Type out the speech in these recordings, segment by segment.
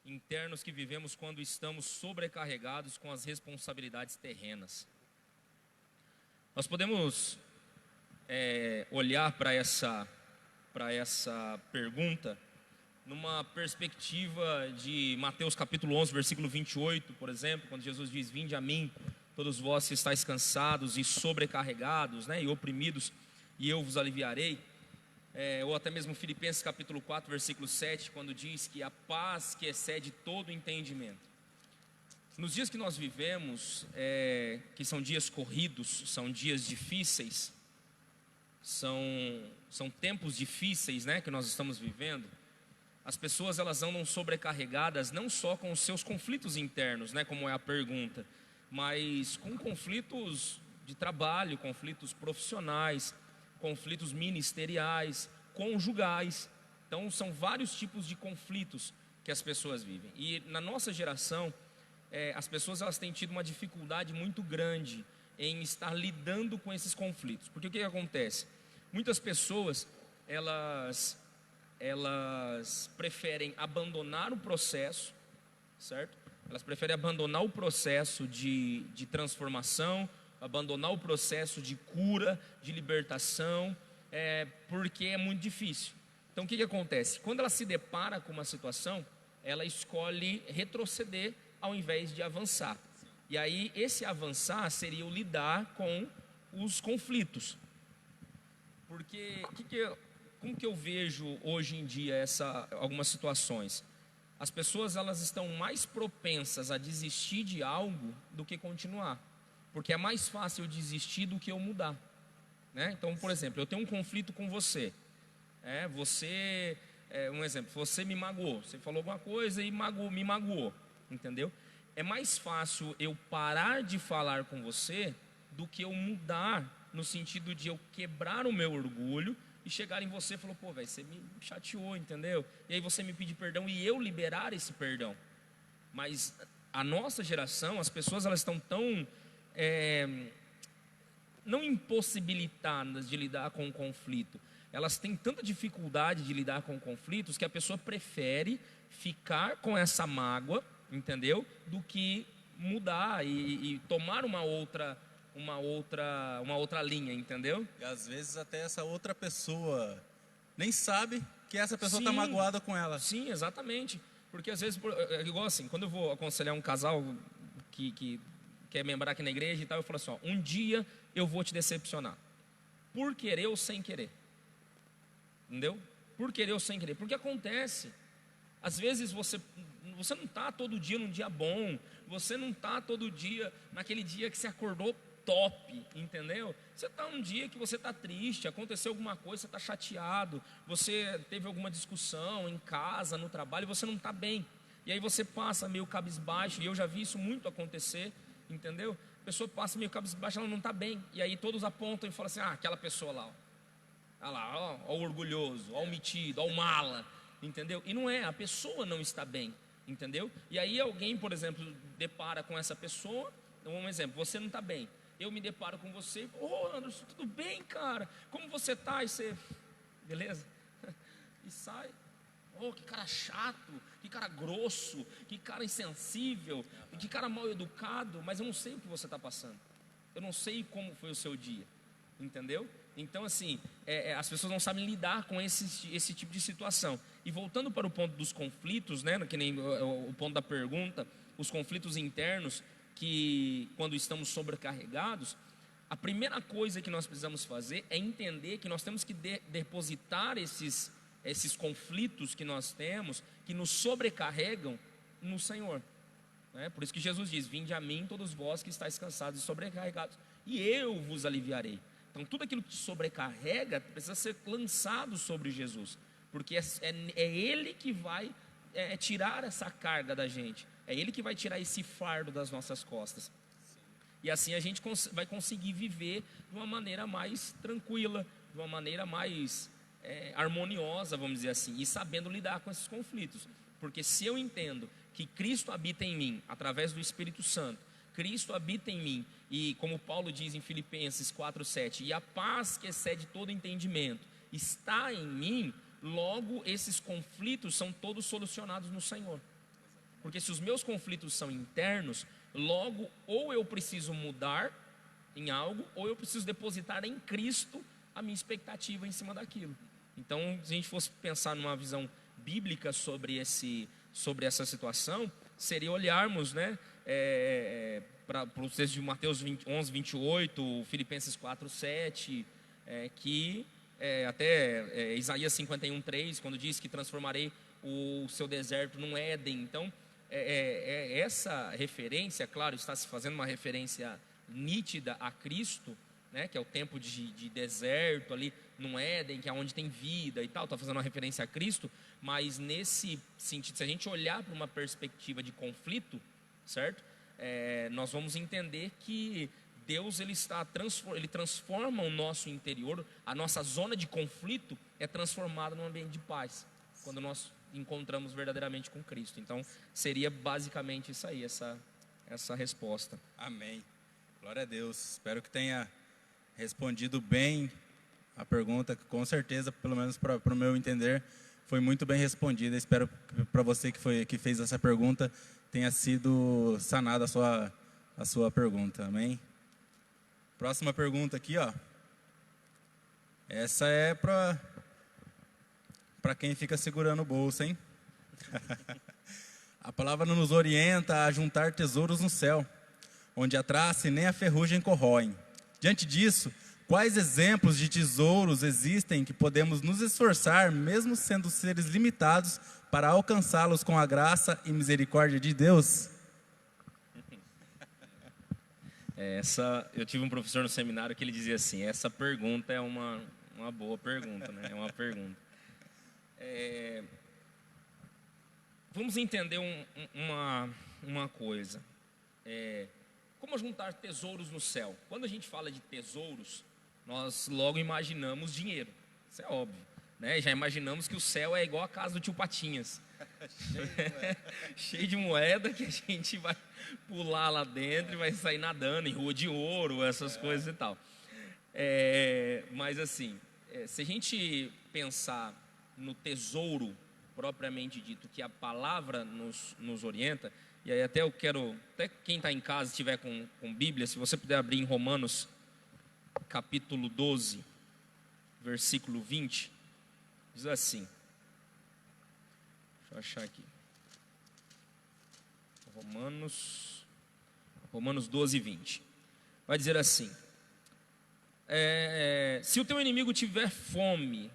internos que vivemos quando estamos sobrecarregados com as responsabilidades terrenas. Nós podemos olhar para essa pergunta numa perspectiva de Mateus capítulo 11, versículo 28, por exemplo, quando Jesus diz: vinde a mim, todos vós que estáis cansados e sobrecarregados, e oprimidos, e eu vos aliviarei. Ou até mesmo Filipenses capítulo 4, versículo 7, quando diz que a paz que excede todo entendimento. Nos dias que nós vivemos, que são dias corridos, são dias difíceis, são tempos difíceis, que nós estamos vivendo. As pessoas, elas andam sobrecarregadas não só com os seus conflitos internos, como é a pergunta, mas com conflitos de trabalho, conflitos profissionais, conflitos ministeriais, conjugais. Então são vários tipos de conflitos que as pessoas vivem. E na nossa geração, as pessoas, elas têm tido uma dificuldade muito grande em estar lidando com esses conflitos. Porque o que acontece? Muitas pessoas, elas preferem abandonar o processo, certo? Elas preferem abandonar o processo de transformação, abandonar o processo de cura, de libertação, porque é muito difícil. Então o que acontece? Quando ela se depara com uma situação, ela escolhe retroceder ao invés de avançar. E aí esse avançar seria o lidar com os conflitos. Porque como que eu vejo hoje em dia algumas situações? As pessoas, elas estão mais propensas a desistir de algo do que continuar. Porque é mais fácil eu desistir do que eu mudar, Então, por exemplo, eu tenho um conflito com você. Um exemplo, você me magoou. Você falou alguma coisa e me magoou, entendeu? É mais fácil eu parar de falar com você do que eu mudar, no sentido de eu quebrar o meu orgulho e chegar em você e falar: pô, velho, você me chateou, entendeu? E aí você me pedir perdão e eu liberar esse perdão. Mas a nossa geração, as pessoas, elas estão tão não impossibilitadas de lidar com o conflito. Elas têm tanta dificuldade de lidar com conflitos que a pessoa prefere ficar com essa mágoa, entendeu? Do que mudar e tomar uma outra linha, entendeu? E às vezes até essa outra pessoa nem sabe que essa pessoa está magoada com ela. Sim, exatamente. Porque às vezes, igual assim, quando eu vou aconselhar um casal que quer membrar aqui na igreja e tal, eu falo assim: um dia eu vou te decepcionar, por querer ou sem querer, entendeu? Por querer ou sem querer, porque acontece. Às vezes você não está todo dia num dia bom, você não está todo dia naquele dia que você acordou top, entendeu? Você está um dia que você está triste, aconteceu alguma coisa, você está chateado, você teve alguma discussão em casa, no trabalho, e você não está bem. E aí você passa meio cabisbaixo, e eu já vi isso muito acontecer, entendeu? A pessoa passa meio cabisbaixo, ela não está bem, e aí todos apontam e falam assim: aquela pessoa lá, ó o orgulhoso, ó o metido, ó o mala, entendeu? E não é, a pessoa não está bem, entendeu? E aí alguém, por exemplo, depara com essa pessoa, um exemplo, você não está bem, eu me deparo com você: ô Anderson, tudo bem, cara? Como você está? E você, beleza? E sai: oh, que cara chato, que cara grosso, que cara insensível, que cara mal educado. Mas eu não sei o que você está passando, eu não sei como foi o seu dia, entendeu? Então assim, as pessoas não sabem lidar com esse tipo de situação. E voltando para o ponto dos conflitos, que nem o ponto da pergunta, os conflitos internos, que quando estamos sobrecarregados, a primeira coisa que nós precisamos fazer é entender que nós temos que depositar esses conflitos que nós temos, que nos sobrecarregam, no Senhor. Por isso que Jesus diz: vinde a mim todos vós que estáis cansados e sobrecarregados, e eu vos aliviarei. Então tudo aquilo que te sobrecarrega precisa ser lançado sobre Jesus, porque é Ele que vai tirar essa carga da gente, é Ele que vai tirar esse fardo das nossas costas. E assim a gente vai conseguir viver de uma maneira mais tranquila, de uma maneira mais harmoniosa, vamos dizer assim, e sabendo lidar com esses conflitos. Porque se eu entendo que Cristo habita em mim através do Espírito Santo, Cristo habita em mim, e como Paulo diz em Filipenses 4:7, e a paz que excede todo entendimento está em mim, logo esses conflitos são todos solucionados no Senhor. Porque se os meus conflitos são internos, logo ou eu preciso mudar em algo, ou eu preciso depositar em Cristo a minha expectativa em cima daquilo. Então, se a gente fosse pensar numa visão bíblica sobre essa situação, seria olharmos, né, para o texto de Mateus 11, 28, Filipenses 4, 7, Isaías 51, 3, quando diz que transformarei o seu deserto num Éden. Então, essa referência, claro, está se fazendo uma referência nítida a Cristo, né, que é o tempo de deserto ali no Éden, que é onde tem vida e tal, está fazendo uma referência a Cristo, mas nesse sentido, se a gente olhar para uma perspectiva de conflito, certo? Nós vamos entender que Deus ele transforma o nosso interior, a nossa zona de conflito é transformada num ambiente de paz, quando nós encontramos verdadeiramente com Cristo. Então, seria basicamente isso aí, essa resposta. Amém. Glória a Deus. Espero que tenha respondido bem a pergunta, que com certeza, pelo menos para o meu entender, foi muito bem respondida. Espero que para você que fez essa pergunta tenha sido sanada a sua pergunta. Amém? Próxima pergunta aqui, ó. Essa é para quem fica segurando o bolso, hein? A palavra nos orienta a juntar tesouros no céu, onde a traça e nem a ferrugem corroem. Diante disso, quais exemplos de tesouros existem que podemos nos esforçar, mesmo sendo seres limitados, para alcançá-los com a graça e misericórdia de Deus? Eu tive um professor no seminário que ele dizia assim: essa pergunta é uma boa pergunta, né? É uma pergunta. Vamos entender uma coisa. Como juntar tesouros no céu? Quando a gente fala de tesouros, nós logo imaginamos dinheiro. Isso é óbvio, né? Já imaginamos que o céu é igual a casa do tio Patinhas. Cheio de moeda que a gente vai pular lá dentro e vai sair nadando em rua de ouro, essas coisas e tal. Mas assim, se a gente pensar no tesouro propriamente dito, que a palavra nos orienta, e aí até quem está em casa, estiver com Bíblia, se você puder abrir em Romanos, capítulo 12, versículo 20, diz assim, deixa eu achar aqui, Romanos 12, 20, vai dizer assim, se o teu inimigo tiver fome,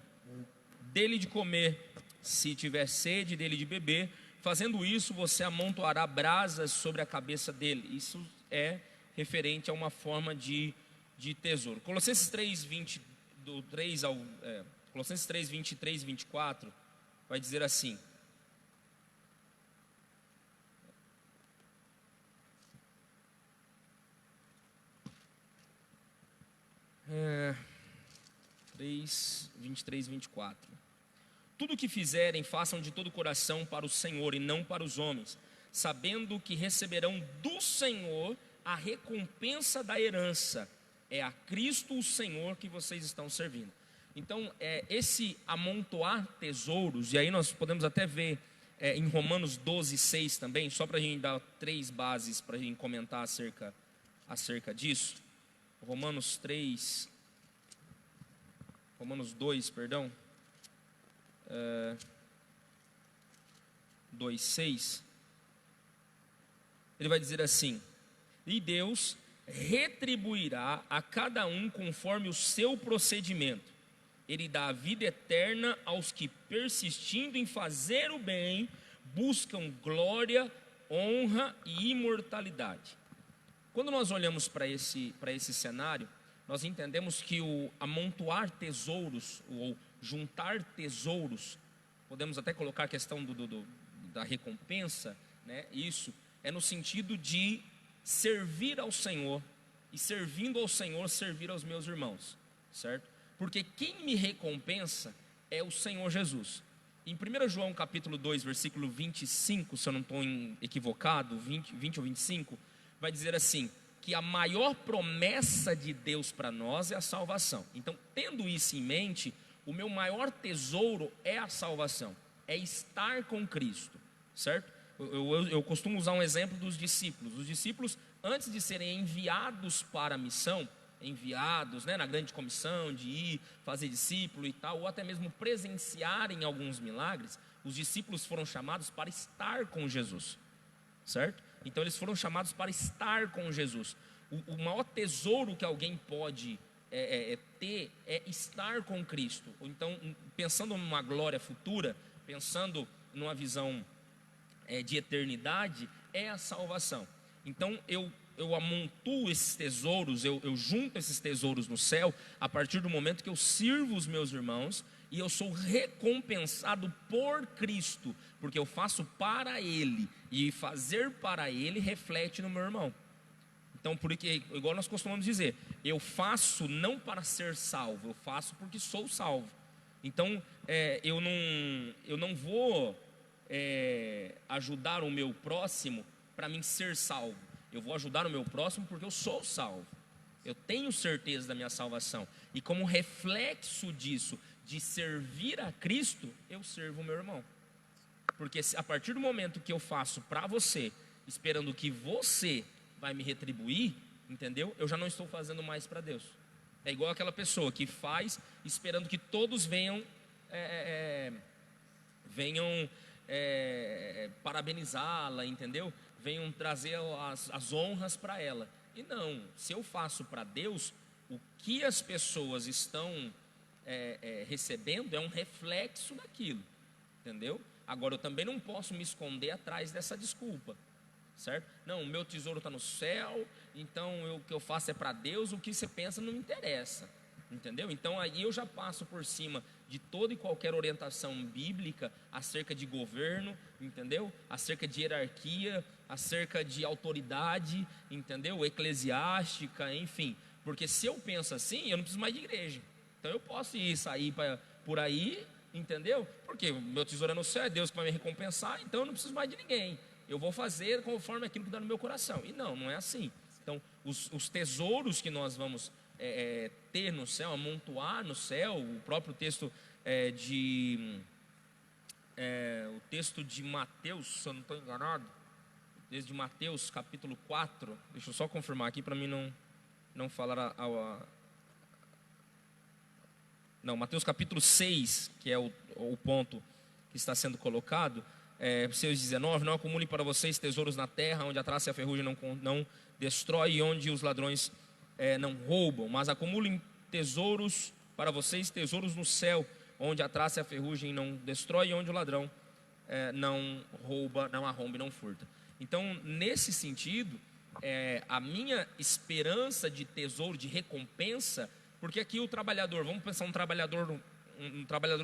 dele de comer, se tiver sede, dele de beber, fazendo isso, você amontoará brasas sobre a cabeça dele. Isso é referente a uma forma de tesouro. Colossenses 3, 23, 24, vai dizer assim. É, 23, 24. Tudo o que fizerem, façam de todo o coração para o Senhor e não para os homens, sabendo que receberão do Senhor a recompensa da herança. É a Cristo o Senhor que vocês estão servindo. Então, esse amontoar tesouros, e aí nós podemos até ver em Romanos 12, 6 também, só para a gente dar 3 bases para a gente comentar acerca disso. Romanos 2, perdão. 2:6, ele vai dizer assim: e Deus retribuirá a cada um conforme o seu procedimento. Ele dá a vida eterna aos que, persistindo em fazer o bem, buscam glória, honra e imortalidade. Quando nós olhamos para esse cenário, nós entendemos que o amontoar tesouros, ou juntar tesouros, podemos até colocar a questão da recompensa, né? Isso é no sentido de servir ao Senhor, e servindo ao Senhor, servir aos meus irmãos, certo? Porque quem me recompensa é o Senhor Jesus. Em 1 João capítulo 2, versículo 25, se eu não estou equivocado, 20 ou 25, vai dizer assim, que a maior promessa de Deus para nós é a salvação. Então, tendo isso em mente, o meu maior tesouro é a salvação, é estar com Cristo, certo? Eu costumo usar um exemplo dos discípulos. Os discípulos, antes de serem enviados para a missão, enviados, né, na grande comissão de ir fazer discípulo e tal, ou até mesmo presenciarem alguns milagres, os discípulos foram chamados para estar com Jesus, certo? Então eles foram chamados para estar com Jesus. O maior tesouro que alguém pode ter é estar com Cristo. Então, pensando numa glória futura, pensando numa visão de eternidade, é a salvação. Então eu amontoo esses tesouros, eu junto esses tesouros no céu, a partir do momento que eu sirvo os meus irmãos, e eu sou recompensado por Cristo, porque eu faço para Ele, e fazer para Ele reflete no meu irmão. Então, porque, igual nós costumamos dizer, eu faço não para ser salvo, eu faço porque sou salvo. Então, eu não vou ajudar o meu próximo para mim ser salvo. Eu vou ajudar o meu próximo porque eu sou salvo. Eu tenho certeza da minha salvação. E como reflexo disso, de servir a Cristo, eu sirvo o meu irmão. Porque a partir do momento que eu faço para você, esperando que você vai me retribuir, entendeu? Eu já não estou fazendo mais para Deus. É igual aquela pessoa que faz esperando que todos venham parabenizá-la, entendeu? Venham trazer as honras para ela. E não, se eu faço para Deus, o que as pessoas estão recebendo é um reflexo daquilo, entendeu? Agora eu também não posso me esconder atrás dessa desculpa, certo? Não, o meu tesouro está no céu, então o que eu faço é para Deus, o que você pensa não me interessa, entendeu? Então aí eu já passo por cima de toda e qualquer orientação bíblica acerca de governo, entendeu? Acerca de hierarquia, acerca de autoridade, entendeu? Eclesiástica, enfim. Porque se eu penso assim, eu não preciso mais de igreja. Então eu posso sair por aí, entendeu? Porque o meu tesouro é no céu, é Deus que vai me recompensar, então eu não preciso mais de ninguém. Eu vou fazer conforme aquilo que dá no meu coração. E não é assim. Então, os tesouros que nós vamos ter no céu, amontoar no céu, o próprio texto o texto de Mateus, se eu não estou enganado, desde Mateus capítulo 4, deixa eu só confirmar aqui para mim não falar não, Mateus capítulo 6, que é o ponto que está sendo colocado, Seus 19, não acumulem para vocês tesouros na terra, onde a traça e a ferrugem não destrói, e onde os ladrões não roubam, mas acumulem tesouros para vocês, tesouros no céu, onde a traça e a ferrugem não destrói, e onde o ladrão não rouba, não arromba e não furta. Então, nesse sentido, a minha esperança de tesouro, de recompensa, porque aqui o trabalhador, vamos pensar um trabalhador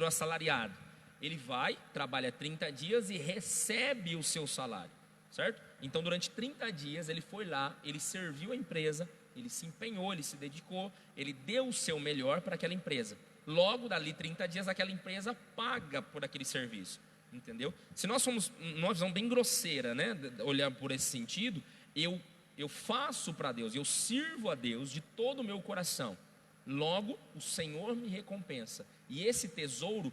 assalariado, ele vai, trabalha 30 dias e recebe o seu salário, certo? Então, durante 30 dias, ele foi lá, ele serviu a empresa, ele se empenhou, ele se dedicou, ele deu o seu melhor para aquela empresa. Logo, dali 30 dias, aquela empresa paga por aquele serviço, entendeu? Se nós somos numa visão bem grosseira, né, olhar por esse sentido, eu faço para Deus, eu sirvo a Deus de todo o meu coração. Logo, o Senhor me recompensa. E esse tesouro,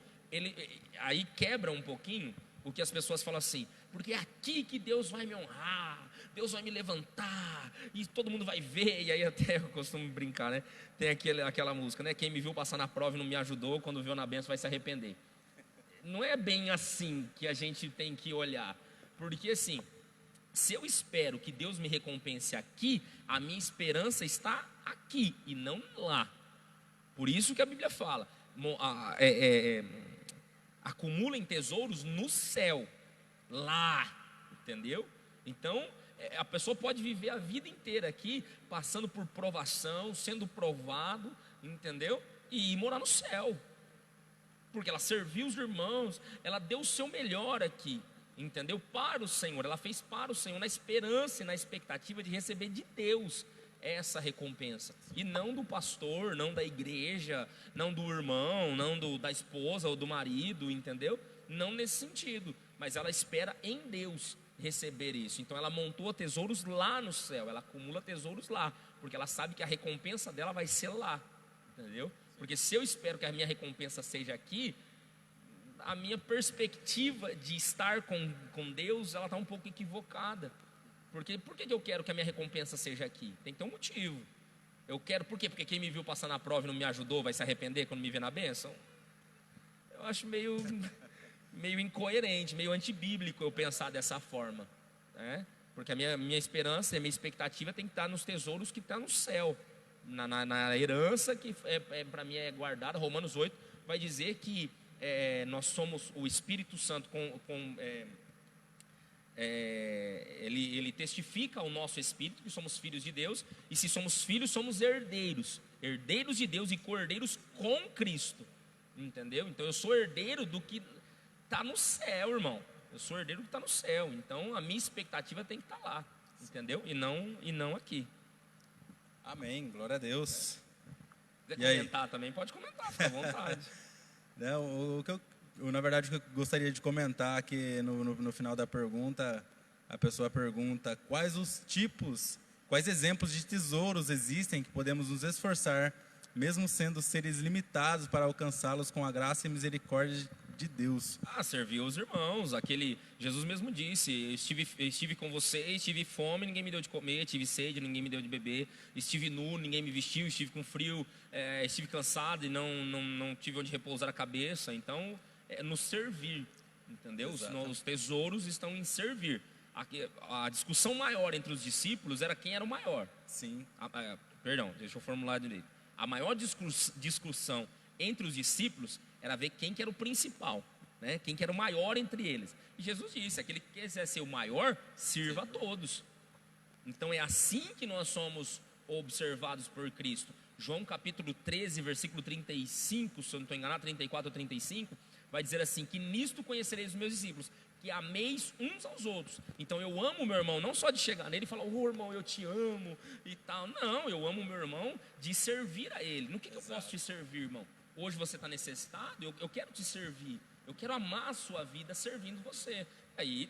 aí quebra um pouquinho o que as pessoas falam assim, porque é aqui que Deus vai me honrar, Deus vai me levantar, e todo mundo vai ver. E aí até eu costumo brincar, né? Tem aquela música, né? Quem me viu passar na prova e não me ajudou, quando viu na bênção vai se arrepender. Não é bem assim que a gente tem que olhar, porque assim, se eu espero que Deus me recompense aqui, a minha esperança está aqui e não lá. Por isso que a Bíblia fala, acumulem tesouros no céu, lá, entendeu? Então, a pessoa pode viver a vida inteira aqui, passando por provação, sendo provado, entendeu? E ir morar no céu, porque ela serviu os irmãos, ela deu o seu melhor aqui, entendeu? Para o Senhor, ela fez para o Senhor, na esperança e na expectativa de receber de Deus essa recompensa, e não do pastor, não da igreja, não do irmão, não da esposa ou do marido, entendeu? Não nesse sentido, mas ela espera em Deus receber isso. Então ela montou tesouros lá no céu, ela acumula tesouros lá, porque ela sabe que a recompensa dela vai ser lá, entendeu? Porque se eu espero que a minha recompensa seja aqui, a minha perspectiva de estar com Deus, ela está um pouco equivocada. Porque por que eu quero que a minha recompensa seja aqui? Tem que ter um motivo. Eu quero, por quê? Porque quem me viu passar na prova e não me ajudou vai se arrepender quando me vê na bênção? Eu acho meio incoerente, meio antibíblico eu pensar dessa forma, né? Porque a minha esperança e a minha expectativa tem que estar nos tesouros que estão no céu, na herança que para mim é guardada. Romanos 8 vai dizer que nós somos o Espírito Santo ele testifica ao nosso espírito que somos filhos de Deus, e se somos filhos, somos herdeiros de Deus e co-herdeiros com Cristo, entendeu? Então eu sou herdeiro do que está no céu, irmão. Eu sou herdeiro do que está no céu, então a minha expectativa tem que estar lá, entendeu? E não aqui. Amém, glória a Deus. Se quiser comentar também, pode comentar, fica à vontade. Na verdade, o que eu gostaria de comentar aqui no final da pergunta, a pessoa pergunta quais exemplos de tesouros existem que podemos nos esforçar, mesmo sendo seres limitados, para alcançá-los com a graça e misericórdia de Deus. Servir os irmãos. Jesus mesmo disse: estive com vocês, tive fome, ninguém me deu de comer, tive sede, ninguém me deu de beber, estive nu, ninguém me vestiu, estive com frio, estive cansado e não tive onde repousar a cabeça. Então, nos servir, entendeu? Os tesouros estão em servir. A discussão maior entre os discípulos era quem era o maior. Sim. Perdão, deixa eu formular direito. A maior discussão entre os discípulos era ver quem que era o principal, né? Quem que era o maior entre eles. E Jesus disse: aquele que quiser ser o maior, sirva a todos. Então é assim que nós somos observados por Cristo. João capítulo 13, versículo 35, se eu não estou enganado, 34 ou 35, vai dizer assim: que nisto conhecereis os meus discípulos, que ameis uns aos outros. Então eu amo o meu irmão, não só de chegar nele e falar: irmão, eu te amo e tal. Não, eu amo o meu irmão de servir a ele. No que eu posso te servir, irmão? Hoje você está necessitado, eu quero te servir. Eu quero amar a sua vida servindo você. Aí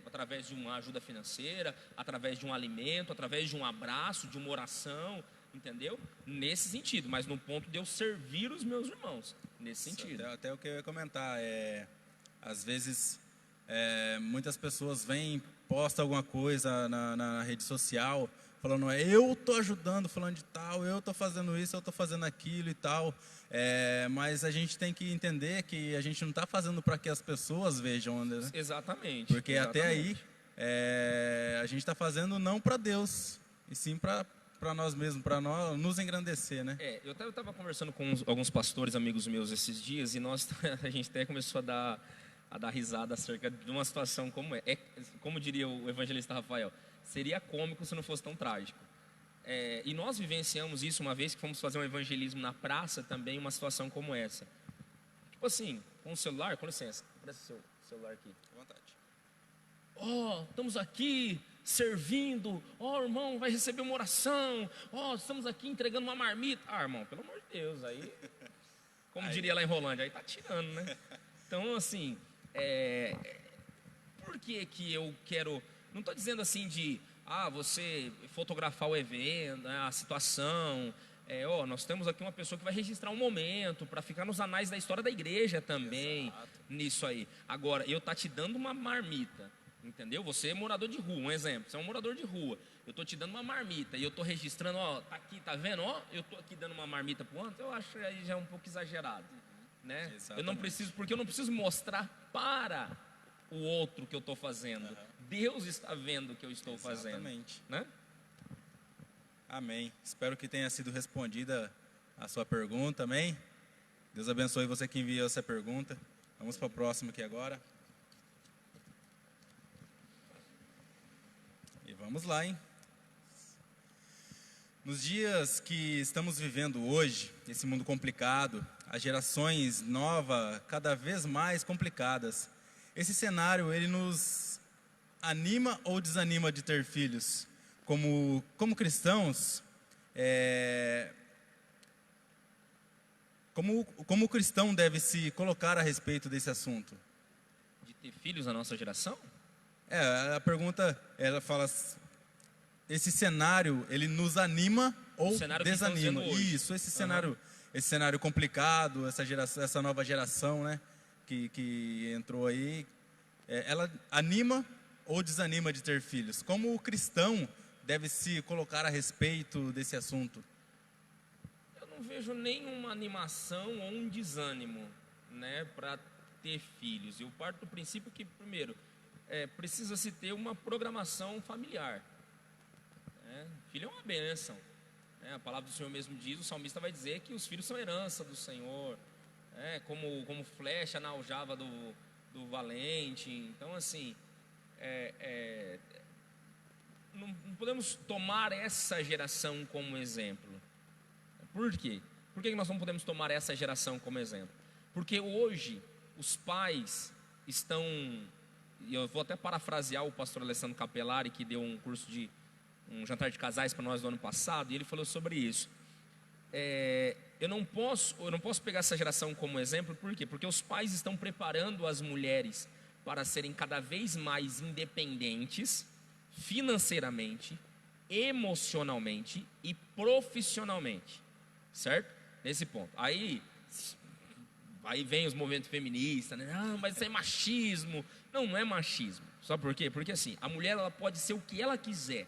através de uma ajuda financeira, através de um alimento, através de um abraço, de uma oração, entendeu? Nesse sentido, mas no ponto de eu servir os meus irmãos, nesse sentido. Até o que eu ia comentar, às vezes muitas pessoas vêm, postam alguma coisa na rede social, falando: eu estou ajudando fulano de tal, eu estou fazendo isso, eu estou fazendo aquilo e tal. Mas a gente tem que entender que a gente não está fazendo para que as pessoas vejam, né? Exatamente. Porque até aí a gente está fazendo não para Deus, e sim para nós mesmos, para nós nos engrandecer, né? Eu estava conversando com alguns pastores amigos meus esses dias, e a gente até começou a dar risada acerca de uma situação como como diria o evangelista Rafael, seria cômico se não fosse tão trágico. E nós vivenciamos isso uma vez que fomos fazer um evangelismo na praça também, uma situação como essa. Tipo assim, com o celular, com licença, presta o seu celular aqui. À vontade. Estamos aqui servindo, irmão, vai receber uma oração, estamos aqui entregando uma marmita. Irmão, pelo amor de Deus, aí, como diria lá em Rolândia, aí tá tirando, né? Então, assim, por que eu quero, não estou dizendo assim de, você fotografar o evento, né, a situação, nós temos aqui uma pessoa que vai registrar um momento para ficar nos anais da história da igreja também. Exato. Nisso aí. Agora, eu tá te dando uma marmita, entendeu? Você é morador de rua, um exemplo, você é um morador de rua, eu tô te dando uma marmita e eu tô registrando, tá aqui, tá vendo? Eu tô aqui dando uma marmita pro outro, eu acho que aí já é um pouco exagerado, né? Eu não preciso, porque eu não preciso mostrar para o outro que eu estou fazendo. Deus está vendo o que eu estou fazendo, né? Amém. Espero que tenha sido respondida a sua pergunta, amém? Deus abençoe você que enviou essa pergunta. Vamos para o próximo aqui agora. E vamos lá, hein? Nos dias que estamos vivendo hoje, esse mundo complicado, as gerações novas cada vez mais complicadas, esse cenário, ele nos anima ou desanima de ter filhos? Como cristãos, como o cristão deve se colocar a respeito desse assunto? De ter filhos na nossa geração? A pergunta, ela fala, esse cenário, ele nos anima ou desanima? Isso, esse cenário complicado, essa nova geração, né? que entrou aí, ela anima ou desanima de ter filhos? Como o cristão deve se colocar a respeito desse assunto? Eu não vejo nenhuma animação ou um desânimo, né, para ter filhos. Eu parto do princípio que, primeiro, precisa-se ter uma programação familiar. Né? Filho é uma bênção. Né? A palavra do Senhor mesmo diz, o salmista vai dizer que os filhos são herança do Senhor, como flecha na aljava do valente. Então, assim, não podemos tomar essa geração como exemplo. Por quê? Por que nós não podemos tomar essa geração como exemplo? Porque hoje os pais estão, e eu vou até parafrasear o pastor Alessandro Capelari, que deu um curso de um jantar de casais para nós no ano passado, e ele falou sobre isso. Eu não posso pegar essa geração como exemplo, por quê? Porque os pais estão preparando as mulheres para serem cada vez mais independentes, financeiramente, emocionalmente e profissionalmente, certo? Nesse ponto. Aí vem os movimentos feministas, né? Ah, mas isso é machismo. Não é machismo. Sabe por quê? Porque assim, a mulher ela pode ser o que ela quiser.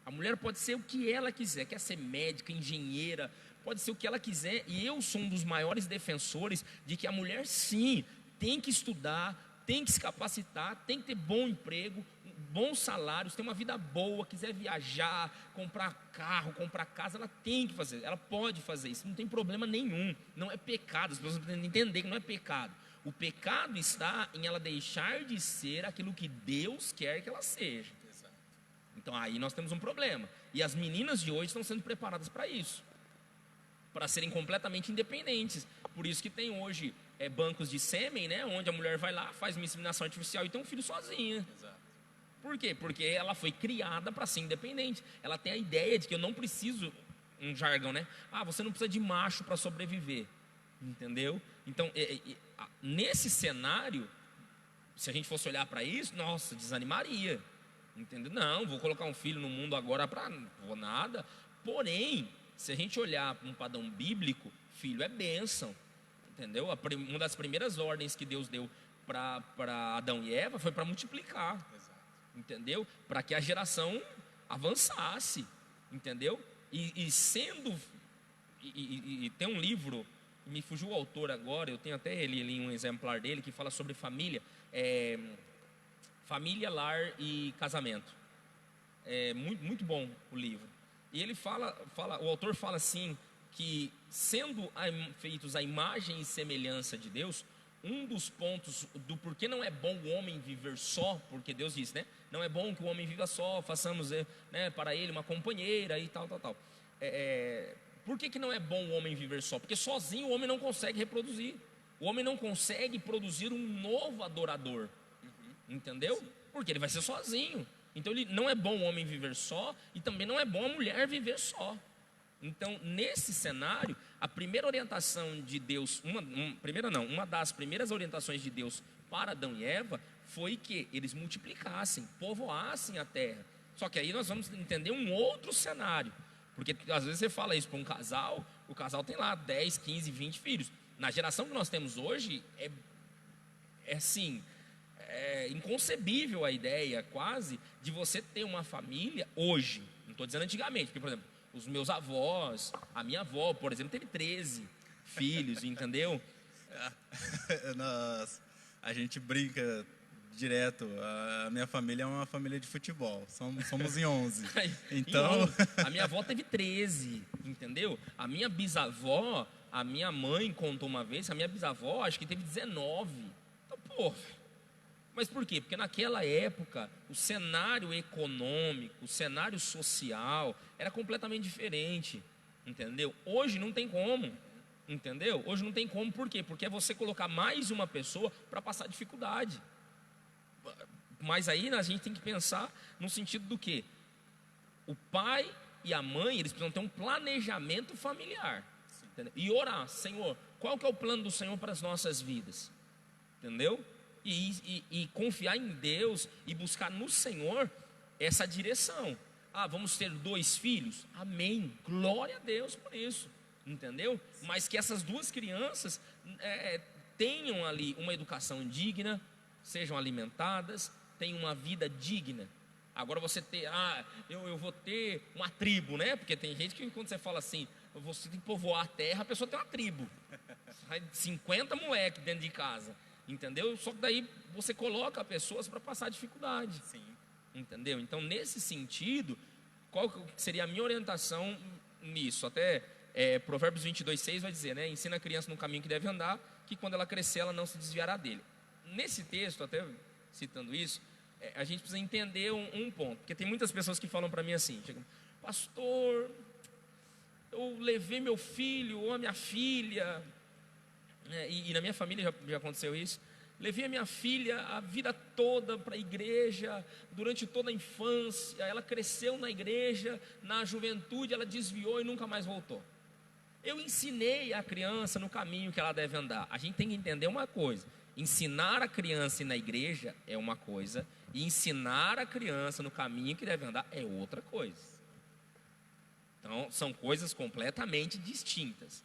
A mulher pode ser o que ela quiser. Quer ser médica, engenheira, pode ser o que ela quiser. E eu sou um dos maiores defensores de que a mulher sim tem que estudar, tem que se capacitar, tem que ter bom emprego, bons salários, ter uma vida boa, quiser viajar, comprar carro, comprar casa, ela tem que fazer, ela pode fazer isso, não tem problema nenhum, não é pecado, as pessoas precisam entender que não é pecado. O pecado está em ela deixar de ser aquilo que Deus quer que ela seja. Então aí nós temos um problema, e as meninas de hoje estão sendo preparadas para isso, para serem completamente independentes. Por isso que tem hoje bancos de sêmen, né, onde a mulher vai lá, faz uma inseminação artificial e tem um filho sozinha. Exato. Por quê? Porque ela foi criada para ser independente. Ela tem a ideia de que eu não preciso, um jargão, né? Ah, você não precisa de macho para sobreviver. Entendeu? Então, nesse cenário, se a gente fosse olhar para isso, nossa, desanimaria. Entendeu? Não, vou colocar um filho no mundo agora para vou nada. Porém, se a gente olhar para um padrão bíblico, filho é bênção. Entendeu? Uma das primeiras ordens que Deus deu para Adão e Eva foi para multiplicar. Exato. Entendeu? Para que a geração avançasse. Entendeu? E tem um livro, me fugiu o autor agora, eu tenho até ele um exemplar dele, que fala sobre família. Família, lar e casamento. É muito, muito bom o livro. E ele o autor fala assim, que sendo feitos à imagem e semelhança de Deus, um dos pontos do porquê não é bom o homem viver só, porque Deus diz, né? Não é bom que o homem viva só, façamos, né, para ele uma companheira e tal. Por que não é bom o homem viver só? Porque sozinho o homem não consegue reproduzir. O homem não consegue produzir um novo adorador. Entendeu? Porque ele vai ser sozinho. Então não é bom o homem viver só e também não é bom a mulher viver só. Então, nesse cenário, a primeira orientação de Deus, uma das primeiras orientações de Deus para Adão e Eva foi que eles multiplicassem, povoassem a terra. Só que aí nós vamos entender um outro cenário, porque às vezes você fala isso para um casal, o casal tem lá 10, 15, 20 filhos. Na geração que nós temos hoje, é inconcebível a ideia quase de você ter uma família hoje. Não estou dizendo antigamente, porque, por exemplo, os meus avós, a minha avó, por exemplo, teve 13 filhos, entendeu? A gente brinca direto, a minha família é uma família de futebol, somos em 11. Então, a minha avó teve 13, entendeu? A minha bisavó, a minha mãe contou uma vez, a minha bisavó acho que teve 19. Então, pô, mas por quê? Porque naquela época o cenário econômico, o cenário social era completamente diferente, entendeu? Hoje não tem como, entendeu? Hoje não tem como, por quê? Porque é você colocar mais uma pessoa para passar dificuldade. Mas aí a gente tem que pensar no sentido do quê? O pai e a mãe, eles precisam ter um planejamento familiar, entendeu? E orar, Senhor, qual que é o plano do Senhor para as nossas vidas? Entendeu? E confiar em Deus e buscar no Senhor essa direção. Ah, vamos ter 2 filhos? Amém, glória a Deus por isso, entendeu? Mas que essas 2 crianças tenham ali uma educação digna, sejam alimentadas, tenham uma vida digna. Agora você ter, eu vou ter uma tribo, né? Porque tem gente que quando você fala assim, você tem que povoar a terra, a pessoa tem uma tribo. Sai 50 moleques dentro de casa, entendeu? Só que daí você coloca pessoas para passar dificuldade. Sim. Entendeu? Então, nesse sentido, qual seria a minha orientação nisso? Até Provérbios 22:6 vai dizer, né? Ensina a criança no caminho que deve andar, que quando ela crescer, ela não se desviará dele. Nesse texto, até citando isso, a gente precisa entender um ponto. Porque tem muitas pessoas que falam para mim assim, pastor, eu levei meu filho ou a minha filha, e na minha família já aconteceu isso. Levei a minha filha a vida toda para a igreja, durante toda a infância. Ela cresceu na igreja, na juventude ela desviou e nunca mais voltou. Eu ensinei a criança no caminho que ela deve andar. A gente tem que entender uma coisa: ensinar a criança ir na igreja é uma coisa, e ensinar a criança no caminho que deve andar é outra coisa. Então, são coisas completamente distintas.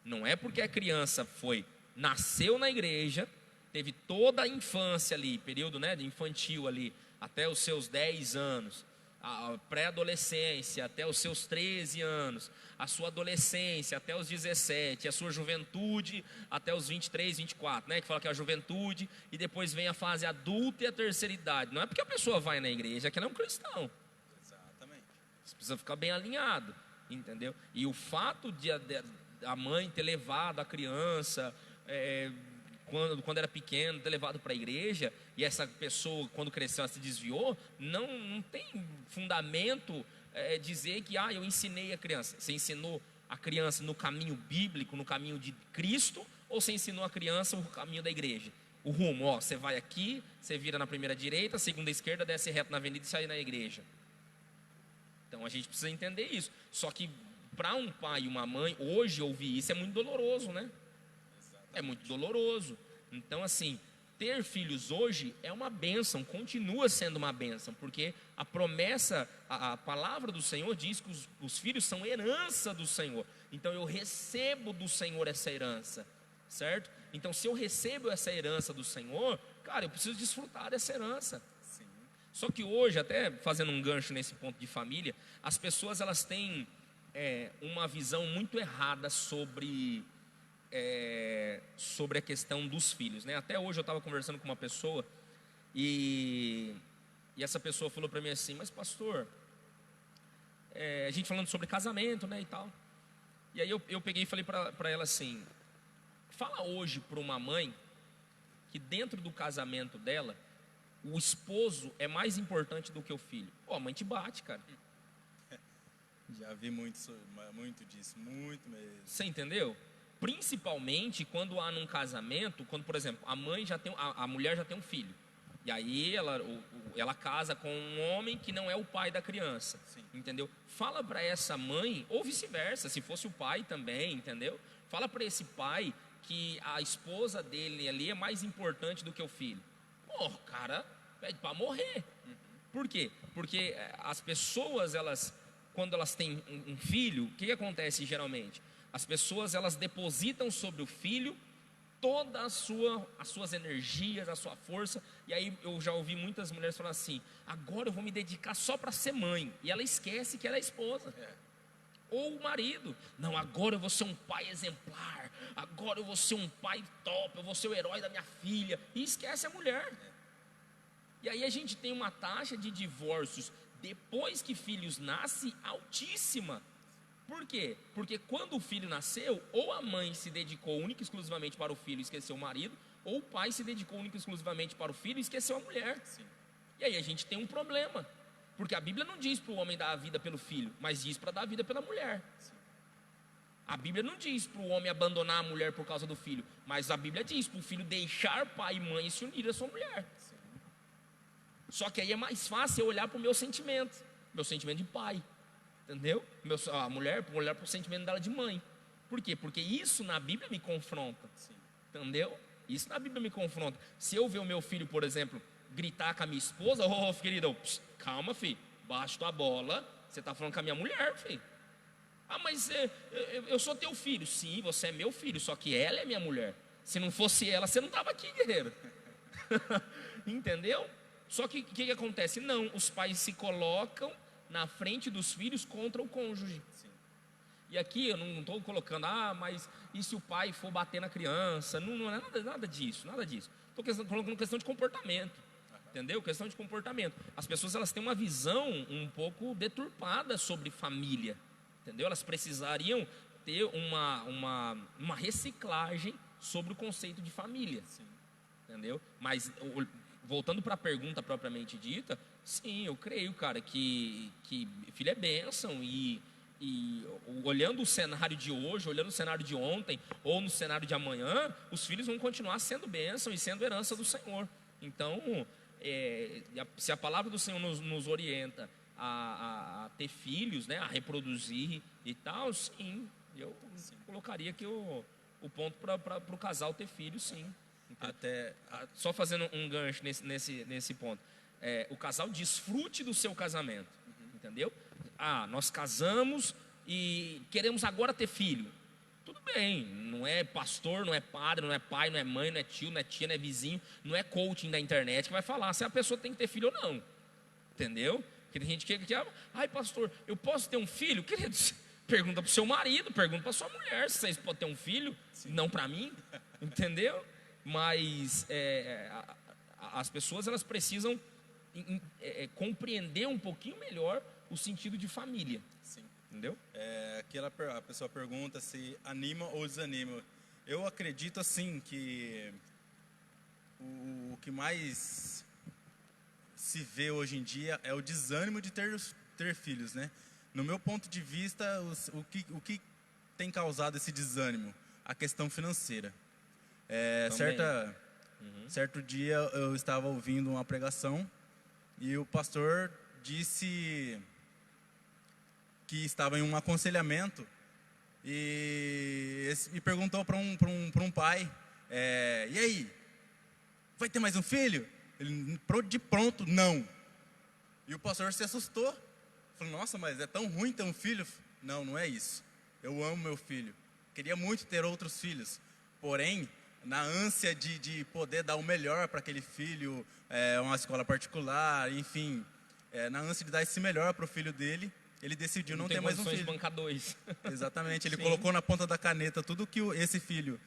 Não é porque a criança nasceu na igreja, teve toda a infância ali, período, né, de infantil ali, até os seus 10 anos, a pré-adolescência até os seus 13 anos, a sua adolescência até os 17, a sua juventude até os 23, 24, né, que fala que é a juventude, e depois vem a fase adulta e a terceira idade. Não é porque a pessoa vai na igreja que ela é um cristão. Exatamente. Você precisa ficar bem alinhado, entendeu? E o fato de a mãe ter levado a criança... Quando era pequeno, ter levado para a igreja, e essa pessoa, quando cresceu, ela se desviou, não tem fundamento dizer que eu ensinei a criança. Você ensinou a criança no caminho bíblico, no caminho de Cristo, ou você ensinou a criança o caminho da igreja? O rumo, você vai aqui, você vira na primeira direita, segunda esquerda, desce reto na avenida e sai na igreja. Então a gente precisa entender isso. Só que para um pai e uma mãe, hoje ouvir isso é muito doloroso, né? É muito doloroso. Então, assim, ter filhos hoje é uma bênção, continua sendo uma bênção, porque a promessa, a palavra do Senhor diz que os filhos são herança do Senhor. Então, eu recebo do Senhor essa herança, certo? Então, se eu recebo essa herança do Senhor, cara, eu preciso desfrutar dessa herança. Sim. Só que hoje, até fazendo um gancho nesse ponto de família, as pessoas elas têm uma visão muito errada sobre a questão dos filhos, né? Até hoje eu estava conversando com uma pessoa e essa pessoa falou para mim assim: mas pastor, a gente falando sobre casamento, né, e tal. E aí eu peguei e falei para ela assim: fala hoje para uma mãe que dentro do casamento dela o esposo é mais importante do que o filho. A mãe te bate, cara. Já vi muito disso, muito mesmo. Você entendeu? Principalmente quando há num casamento, quando, por exemplo, a mulher já tem um filho, e aí ela casa com um homem que não é o pai da criança. Sim. Entendeu? Fala para essa mãe, ou vice-versa, se fosse o pai também, entendeu? Fala para esse pai que a esposa dele ali é mais importante do que o filho. Cara, pede para morrer. Por quê? Porque as pessoas, quando elas têm um filho, o que acontece geralmente? As pessoas elas depositam sobre o filho toda as suas energias, a sua força. E aí eu já ouvi muitas mulheres falar assim: agora eu vou me dedicar só para ser mãe. E ela esquece que ela é esposa. Ou o marido: não, agora eu vou ser um pai exemplar, agora eu vou ser um pai top, eu vou ser o herói da minha filha. E esquece a mulher. E aí a gente tem uma taxa de divórcios depois que filhos nascem altíssima. Por quê? Porque quando o filho nasceu, ou a mãe se dedicou única e exclusivamente para o filho e esqueceu o marido, ou o pai se dedicou única e exclusivamente para o filho e esqueceu a mulher. Sim. E aí a gente tem um problema, porque a Bíblia não diz para o homem dar a vida pelo filho, mas diz para dar a vida pela mulher. Sim. A Bíblia não diz para o homem abandonar a mulher por causa do filho, mas a Bíblia diz para o filho deixar pai e mãe e se unir à sua mulher. Sim. Só que aí é mais fácil eu olhar para o meu sentimento de pai. Entendeu? A mulher, olhar para o sentimento dela de mãe. Por quê? Porque isso na Bíblia me confronta. Sim. Entendeu? Isso na Bíblia me confronta. Se eu ver o meu filho, por exemplo, gritar com a minha esposa: querido, calma, filho, baixa tua bola, você está falando com a minha mulher, filho. Mas eu sou teu filho. Sim, você é meu filho, só que ela é minha mulher. Se não fosse ela, você não estava aqui, guerreiro. Entendeu? Só que o que acontece? Não, os pais se colocam na frente dos filhos contra o cônjuge. Sim. E aqui eu não estou colocando, mas e se o pai for bater na criança? Não é nada disso, nada disso. Estou colocando questão de comportamento, entendeu? Questão de comportamento. As pessoas, elas têm uma visão um pouco deturpada sobre família, entendeu? Elas precisariam ter uma reciclagem sobre o conceito de família. Sim. Entendeu? Mas, voltando para a pergunta propriamente dita, sim, eu creio, cara, que filho é bênção e olhando o cenário de hoje, olhando o cenário de ontem ou no cenário de amanhã, os filhos vão continuar sendo bênção e sendo herança do Senhor. Então, se a palavra do Senhor nos orienta a ter filhos, né, a reproduzir e tal, sim, eu colocaria que o ponto para o casal ter filhos, sim. Só fazendo um gancho nesse ponto, o casal desfrute do seu casamento, entendeu? Nós casamos e queremos agora ter filho. Tudo bem, não é pastor, não é padre, não é pai, não é mãe, não é tio, não é tia, não é vizinho, não é coaching da internet que vai falar se a pessoa tem que ter filho ou não, entendeu? Porque tem gente que pastor, eu posso ter um filho? Queridos, pergunta para o seu marido, pergunta para sua mulher se vocês podem ter um filho. Sim. Não para mim, entendeu? Mas as pessoas, elas precisam compreender um pouquinho melhor o sentido de família. Sim. Entendeu? A pessoa pergunta se anima ou desanima. Eu acredito assim que o que mais se vê hoje em dia é o desânimo de ter filhos, né? No meu ponto de vista, o que tem causado esse desânimo? A questão financeira. Certo dia eu estava ouvindo uma pregação e o pastor disse que estava em um aconselhamento e perguntou para um pai, e aí, vai ter mais um filho? Ele, de pronto, não. E o pastor se assustou, falou, nossa, mas é tão ruim ter um filho? Não, não é isso, eu amo meu filho, queria muito ter outros filhos, porém, na ânsia de poder dar o melhor para aquele filho, uma escola particular, enfim, na ânsia de dar esse melhor para o filho dele, ele decidiu não ter mais um filho. De bancar dois. Exatamente, ele colocou na ponta da caneta tudo que esse filho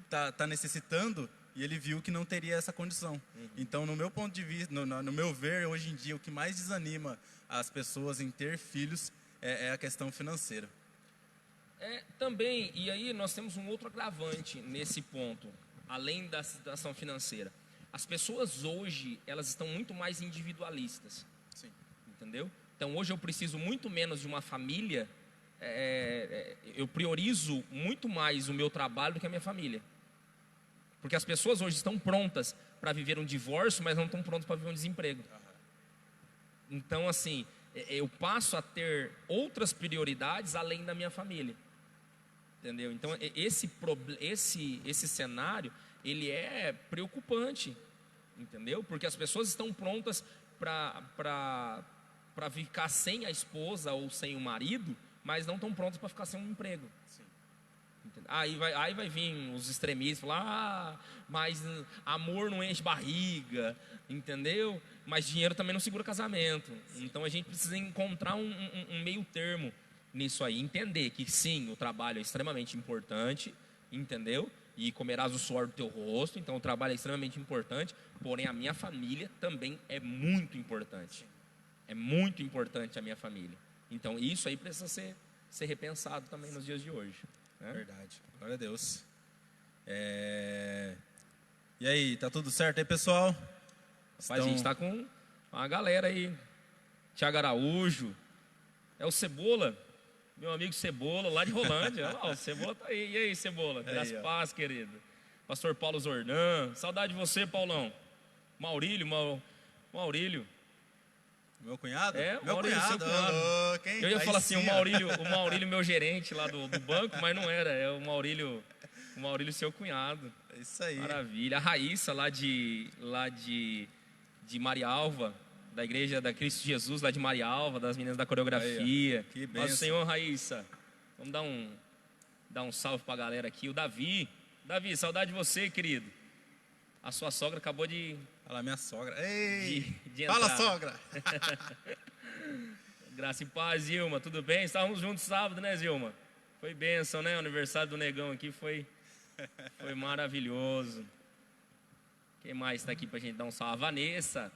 tá necessitando e ele viu que não teria essa condição. Então, no meu ponto de vista, no meu ver, hoje em dia, o que mais desanima as pessoas em ter filhos é a questão financeira. Também, e aí nós temos um outro agravante nesse ponto, além da situação financeira. As pessoas hoje, elas estão muito mais individualistas. Sim. Entendeu? Então, hoje eu preciso muito menos de uma família, eu priorizo muito mais o meu trabalho do que a minha família. Porque as pessoas hoje estão prontas para viver um divórcio, mas não estão prontas para viver um desemprego. Então, assim, eu passo a ter outras prioridades além da minha família. Entendeu? Então, esse cenário, ele é preocupante, entendeu? Porque as pessoas estão prontas para ficar sem a esposa ou sem o marido, mas não estão prontas para ficar sem um emprego. Sim. Aí vai vir os extremistas falar, mas amor não enche barriga, entendeu? Mas dinheiro também não segura casamento. Sim. Então a gente precisa encontrar um meio termo nisso aí, entender que sim, o trabalho é extremamente importante, entendeu? E comerás o suor do teu rosto, então o trabalho é extremamente importante, porém a minha família também é muito importante. É muito importante a minha família. Então isso aí precisa ser repensado também nos dias de hoje. Né? Verdade, glória a Deus. E aí, tá tudo certo aí, pessoal? A gente tá com uma galera aí, Thiago Araújo, o Cebola, meu amigo Cebola, lá de Rolândia. O Cebola tá aí. E aí, Cebola? Das paz, querido. Pastor Paulo Zornan. Saudade de você, Paulão. Maurílio. Meu cunhado? Meu cunhado. Eu ia falar assim, o Maurílio, meu gerente lá do banco, mas não era. É o Maurílio, seu cunhado. É isso aí. Maravilha. A Raíssa, lá de Marialva, da igreja da Cristo Jesus, lá de Marialva, das meninas da coreografia. Aí, que bênção. Nosso Senhor, Raíssa. Vamos dar um salve pra galera aqui. O Davi, Davi, saudade de você, querido. A sua sogra acabou de Fala, minha sogra. Ei, de fala, entrar. sogra. Graça e paz, Zilma, tudo bem? Estávamos juntos sábado, né, Zilma? Foi bênção, né? O aniversário do Negão aqui foi maravilhoso. Quem mais está aqui para a gente dar um salve? A Vanessa.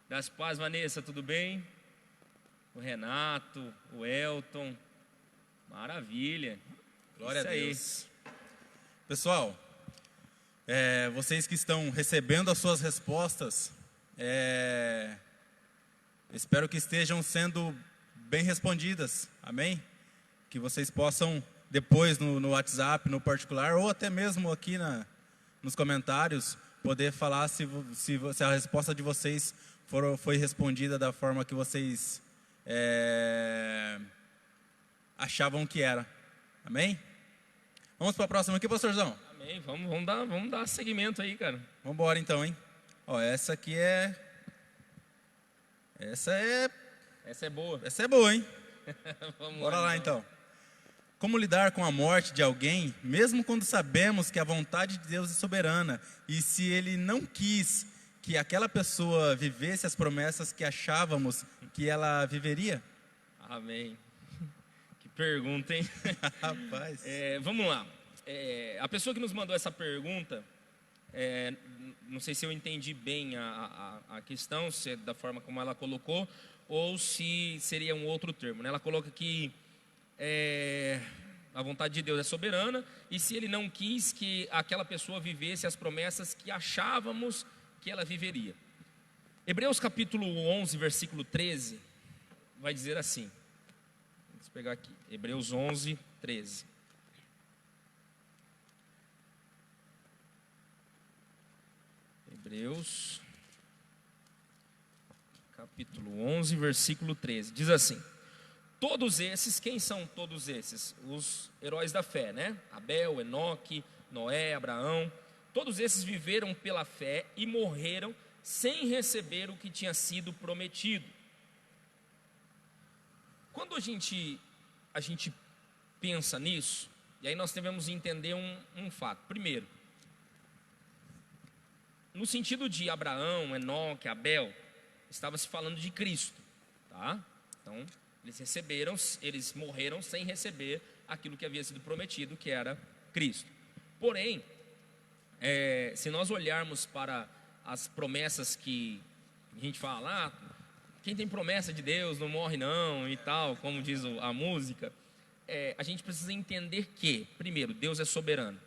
Graça e paz, Vanessa, tudo bem? O Renato, o Elton. Maravilha. Glória Isso a aí. Deus. Pessoal, vocês que estão recebendo as suas respostas, espero que estejam sendo bem respondidas, amém? Que vocês possam depois no WhatsApp, no particular, ou até mesmo aqui nos comentários, poder falar se a resposta de vocês foi respondida da forma que vocês achavam que era, amém? Vamos para a próxima aqui, pastorzão? Amém, vamos dar seguimento aí, cara. Vamos embora então, hein? Ó, essa aqui é boa. Essa é boa, hein? Vamos Bora lá então. Como lidar com a morte de alguém, mesmo quando sabemos que a vontade de Deus é soberana e se Ele não quis que aquela pessoa vivesse as promessas que achávamos que ela viveria? Amém. Que pergunta, hein? Rapaz. Vamos lá. A pessoa que nos mandou essa pergunta, não sei se eu entendi bem a questão, se é da forma como ela colocou, ou se seria um outro termo, né? Ela coloca que a vontade de Deus é soberana e se Ele não quis que aquela pessoa vivesse as promessas que achávamos que ela viveria. Hebreus capítulo 11, versículo 13, vai dizer assim. Vamos pegar aqui, Hebreus 11, 13. Hebreus capítulo 11, versículo 13, diz assim: todos esses, quem são todos esses? Os heróis da fé, né? Abel, Enoque, Noé, Abraão, todos esses viveram pela fé e morreram sem receber o que tinha sido prometido. Quando a gente pensa nisso, e aí nós devemos entender um fato. Primeiro, no sentido de Abraão, Enoque, Abel, estava se falando de Cristo, tá? Então, eles morreram sem receber aquilo que havia sido prometido, que era Cristo. Porém, se nós olharmos para as promessas que a gente fala, quem tem promessa de Deus não morre não e tal, como diz a música, a gente precisa entender que, primeiro, Deus é soberano.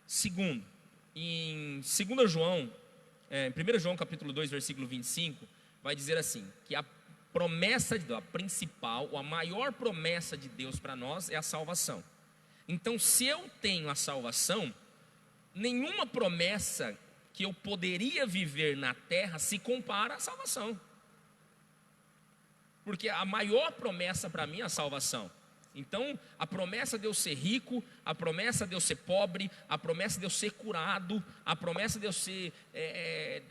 Segundo, em 1 João capítulo 2, versículo 25, vai dizer assim, que a promessa de Deus, a principal, a maior promessa de Deus para nós é a salvação. Então, se eu tenho a salvação, nenhuma promessa que eu poderia viver na terra se compara à salvação. Porque a maior promessa para mim é a salvação. Então, a promessa de eu ser rico, a promessa de eu ser pobre, a promessa de eu ser curado, a promessa de eu de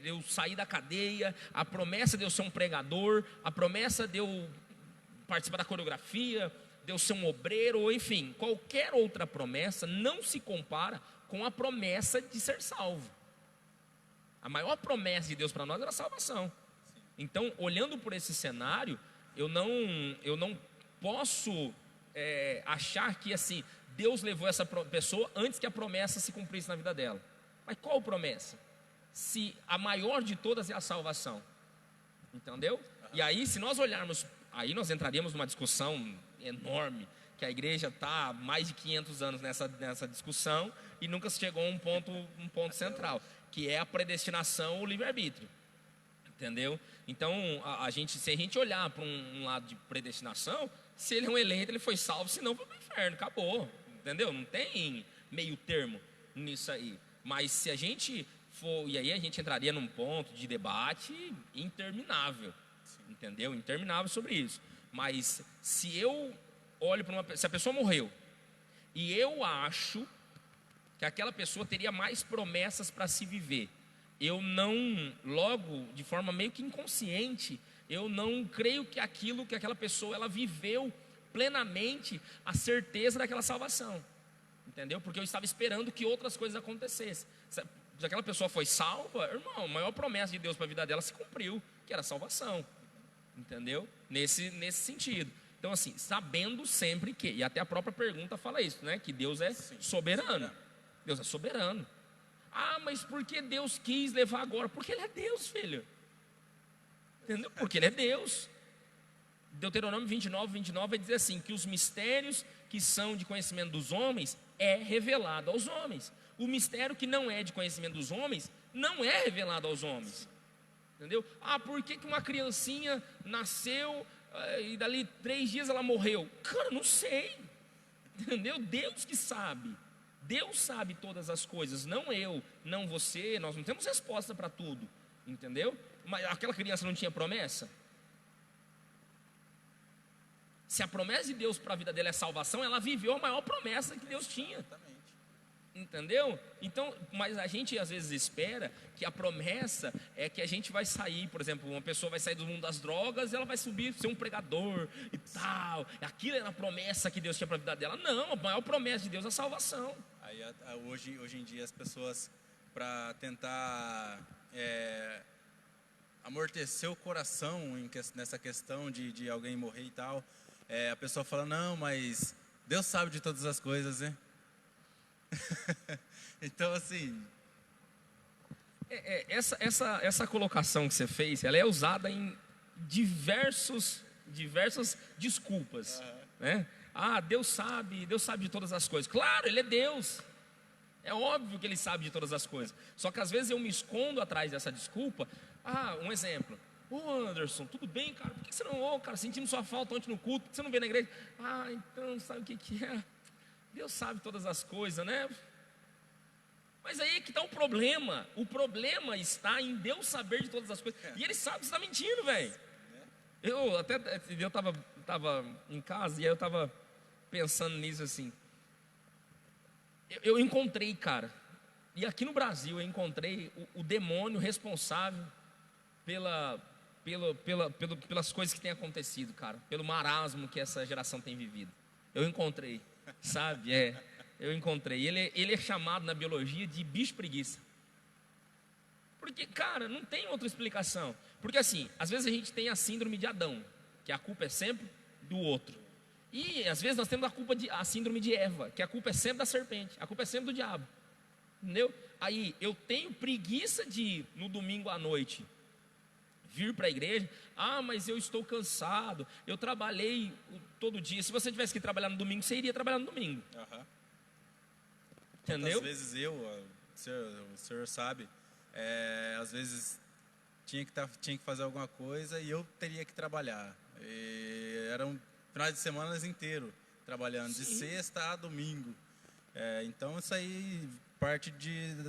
eu sair da cadeia, a promessa de eu ser um pregador, a promessa de eu participar da coreografia, de eu ser um obreiro, ou enfim, qualquer outra promessa não se compara com a promessa de ser salvo. A maior promessa de Deus para nós era a salvação. Então, olhando por esse cenário, eu não posso achar que assim Deus levou essa pessoa antes que a promessa se cumprisse na vida dela. Mas qual promessa? Se a maior de todas é a salvação, entendeu? E aí, se nós olharmos, aí nós entraríamos numa discussão enorme, que a igreja está há mais de 500 anos nessa discussão e nunca se chegou a um ponto central, que é a predestinação, o livre-arbítrio. Entendeu? Então, se a gente olhar para um lado de predestinação, se ele é um eleito, ele foi salvo, se não, foi para o inferno, acabou. Entendeu? Não tem meio termo nisso aí. Mas se a gente for, e aí a gente entraria num ponto de debate interminável, entendeu? Interminável sobre isso. Mas se eu olho para se a pessoa morreu, e eu acho que aquela pessoa teria mais promessas para se viver, eu não, logo, de forma meio que inconsciente, eu não creio que aquela pessoa, ela viveu plenamente a certeza daquela salvação, entendeu? Porque eu estava esperando que outras coisas acontecessem. Se aquela pessoa foi salva, irmão, a maior promessa de Deus para a vida dela se cumpriu, que era a salvação, entendeu? Nesse sentido. Então, assim, sabendo sempre que, e até a própria pergunta fala isso, né? Que Deus é soberano. Deus é soberano. Ah, mas por que Deus quis levar agora? Porque Ele é Deus, filho. Entendeu? Porque Ele é Deus. Deuteronômio 29 vai dizer assim, que os mistérios que são de conhecimento dos homens é revelado aos homens. O mistério que não é de conhecimento dos homens não é revelado aos homens. Entendeu? Ah, por que uma criancinha nasceu e dali 3 dias ela morreu? Cara, não sei. Entendeu? Deus que sabe. Deus sabe todas as coisas, não eu, não você. Nós não temos resposta para tudo. Entendeu? Mas aquela criança não tinha promessa? Se a promessa de Deus para a vida dela é salvação, ela viveu a maior promessa que Deus tinha. Entendeu? Então, mas a gente às vezes espera que a promessa é que a gente vai sair, por exemplo, uma pessoa vai sair do mundo das drogas, ela vai subir, ser um pregador e tal. Aquilo era a promessa que Deus tinha para a vida dela. Não, a maior promessa de Deus é a salvação. Aí, hoje em dia as pessoas, para tentar amortecer o coração nessa questão de alguém morrer e tal, a pessoa fala, não, mas Deus sabe de todas as coisas, né? Então, assim, essa colocação que você fez, ela é usada em diversas desculpas, né? Ah, Deus sabe de todas as coisas. Claro, Ele é Deus. É óbvio que Ele sabe de todas as coisas. Só que às vezes eu me escondo atrás dessa desculpa. Ah, um exemplo. Ô Anderson, tudo bem, cara? Por que você não, cara, sentindo sua falta ontem no culto, por que você não veio na igreja? Ah, então, sabe o que é? Deus sabe todas as coisas, né? Mas aí é que está o problema. O problema está em Deus saber de todas as coisas. E Ele sabe que você está mentindo, velho. Eu estava em casa e aí eu estava pensando nisso assim. Eu encontrei, cara. E aqui no Brasil eu encontrei o demônio responsável pelas coisas que têm acontecido, cara. Pelo marasmo que essa geração tem vivido. Eu encontrei. Sabe, eu encontrei. Ele é chamado na biologia de bicho preguiça. Porque, cara, não tem outra explicação. Porque assim, às vezes a gente tem a síndrome de Adão, que a culpa é sempre do outro. E às vezes nós temos a síndrome de Eva, que a culpa é sempre da serpente, a culpa é sempre do diabo. Entendeu? Aí eu tenho preguiça de ir no domingo à noite vir para a igreja. Ah, mas eu estou cansado, eu trabalhei todo dia. Se você tivesse que trabalhar no domingo, você iria trabalhar no domingo. Entendeu? Às vezes o senhor sabe, às vezes tinha que fazer alguma coisa e eu teria que trabalhar. Eram finais de semana inteiro trabalhando, de sexta a domingo. Então isso aí parte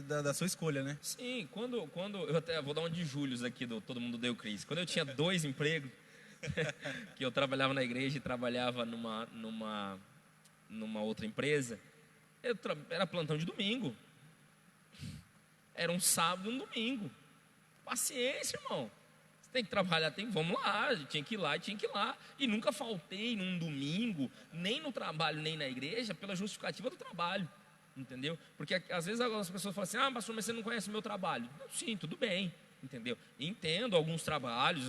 da sua escolha, né? Sim, quando eu até vou dar uma de Július aqui do Todo Mundo Deu Crise. Quando eu tinha 2 empregos, que eu trabalhava na igreja e trabalhava numa outra empresa, era plantão de domingo. Era um sábado e um domingo. Paciência, irmão. Você tem que trabalhar, vamos lá, tinha que ir lá. E nunca faltei num domingo, nem no trabalho, nem na igreja, pela justificativa do trabalho. Entendeu? Porque às vezes as pessoas falam assim, ah, pastor, mas você não conhece o meu trabalho. Sim, tudo bem, entendeu? Entendo alguns trabalhos,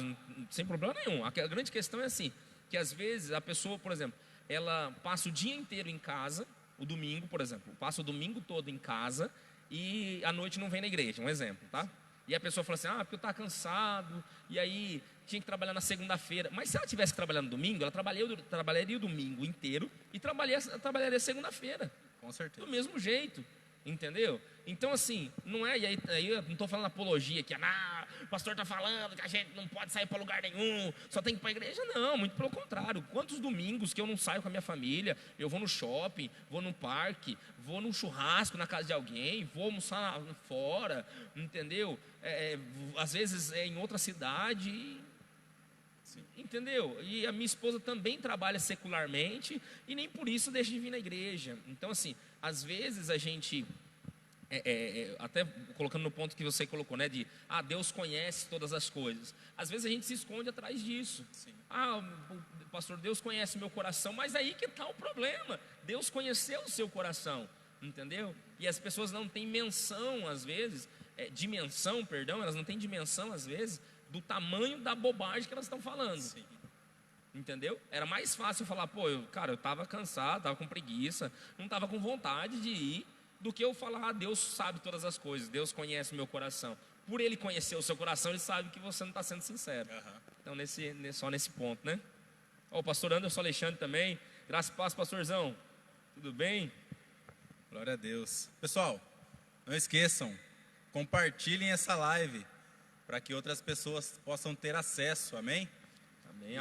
sem problema nenhum. A grande questão é assim, que às vezes a pessoa, por exemplo, ela passa o dia inteiro em casa, o domingo, por exemplo, passa o domingo todo em casa e à noite não vem na igreja, um exemplo, tá? E a pessoa fala assim, ah, porque eu estava cansado, e aí tinha que trabalhar na segunda-feira. Mas se ela tivesse que trabalhar no domingo, ela trabalharia o domingo inteiro e trabalharia segunda-feira. Com certeza. Do mesmo jeito, entendeu? Então assim, não é, e aí eu não estou falando apologia, que o pastor está falando que a gente não pode sair para lugar nenhum, só tem que ir para a igreja. Não, muito pelo contrário. Quantos domingos que eu não saio com a minha família, eu vou no shopping, vou no parque, vou num churrasco na casa de alguém, vou almoçar fora, entendeu? Às vezes em outra cidade, entendeu? E a minha esposa também trabalha secularmente e nem por isso deixa de vir na igreja. Então assim, às vezes a gente até colocando no ponto que você colocou, né, de Deus conhece todas as coisas. Às vezes a gente se esconde atrás disso. Sim. Pastor, Deus conhece meu coração, mas aí que está o problema. Deus conheceu o seu coração, entendeu? E as pessoas não têm menção, às vezes, dimensão, perdão, elas não têm dimensão, às vezes, do tamanho da bobagem que elas estão falando. Sim. Entendeu? Era mais fácil falar, pô, eu estava cansado, estava com preguiça, não estava com vontade de ir, do que eu falar, Deus sabe todas as coisas, Deus conhece o meu coração. Por Ele conhecer o seu coração, Ele sabe que você não está sendo sincero. Então, só nesse ponto, né? Ó, o pastor Anderson Alexandre também, graças e paz, pastorzão. Tudo bem? Glória a Deus. Pessoal, não esqueçam, compartilhem essa live para que outras pessoas possam ter acesso, amém? Amém.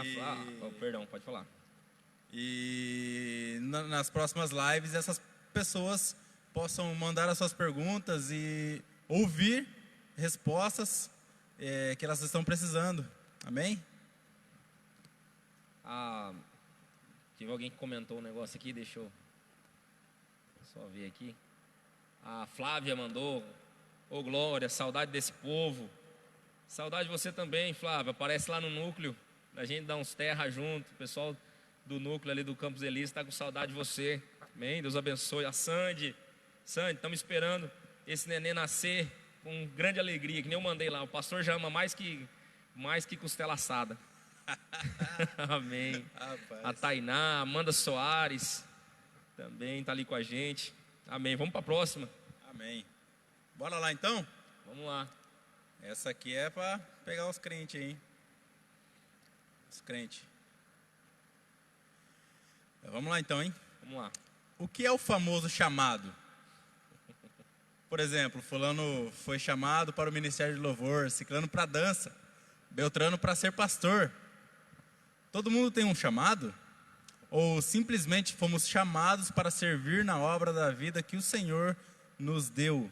Perdão, pode falar. E nas próximas lives essas pessoas possam mandar as suas perguntas e ouvir respostas que elas estão precisando, amém? Teve alguém que comentou um negócio aqui, deixa eu só ver aqui. A Flávia mandou: ô Glória, saudade desse povo. Saudade de você também, Flávia. Aparece lá no núcleo, a gente dá uns terra junto. O pessoal do núcleo ali do Campos Elíseos está com saudade de você. Amém? Deus abençoe. A Sandy, estamos esperando esse neném nascer com grande alegria, que nem eu mandei lá. O pastor já ama mais que costela assada. Amém. Rapaz. A Tainá, a Amanda Soares também está ali com a gente. Amém. Vamos para a próxima. Amém. Bora lá então? Vamos lá. Essa aqui é para pegar os crentes aí. Os crentes. Vamos lá então, hein? Vamos lá. O que é o famoso chamado? Por exemplo, fulano foi chamado para o ministério de louvor, ciclano para dança, beltrano para ser pastor. Todo mundo tem um chamado? Ou simplesmente fomos chamados para servir na obra da vida que o Senhor nos deu,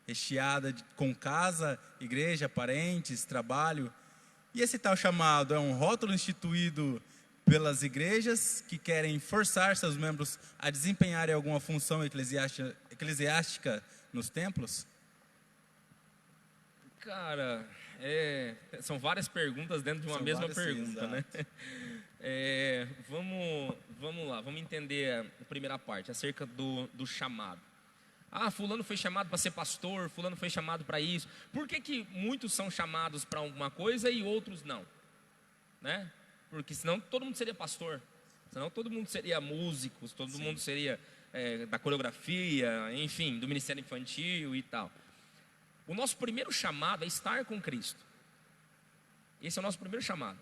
recheada com casa, igreja, parentes, trabalho? E esse tal chamado é um rótulo instituído pelas igrejas que querem forçar seus membros a desempenharem alguma função eclesiástica nos templos? Cara, são várias perguntas dentro de uma mesma pergunta, né? Vamos lá, vamos entender a primeira parte, acerca do chamado. Fulano foi chamado para ser pastor, fulano foi chamado para isso. Por que muitos são chamados para alguma coisa e outros não? Né? Porque senão todo mundo seria pastor, senão todo mundo seria músico, todo Sim. mundo seria da coreografia, enfim, do ministério infantil e tal. O nosso primeiro chamado é estar com Cristo. Esse é o nosso primeiro chamado.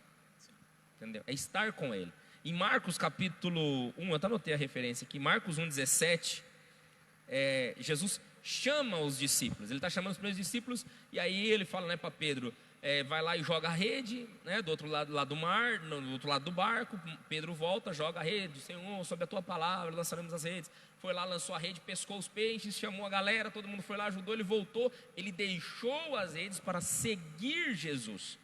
Entendeu? É estar com Ele. Em Marcos capítulo 1, eu até anotei a referência aqui, Marcos 1,17, Jesus chama os discípulos. Ele está chamando os primeiros discípulos e aí ele fala, né, para Pedro, vai lá e joga a rede, né, do outro lado do mar, do outro lado do barco. Pedro volta, joga a rede, Senhor, sob a tua palavra lançaremos as redes. Foi lá, lançou a rede, pescou os peixes, chamou a galera, todo mundo foi lá, ajudou, ele voltou, ele deixou as redes para seguir Jesus.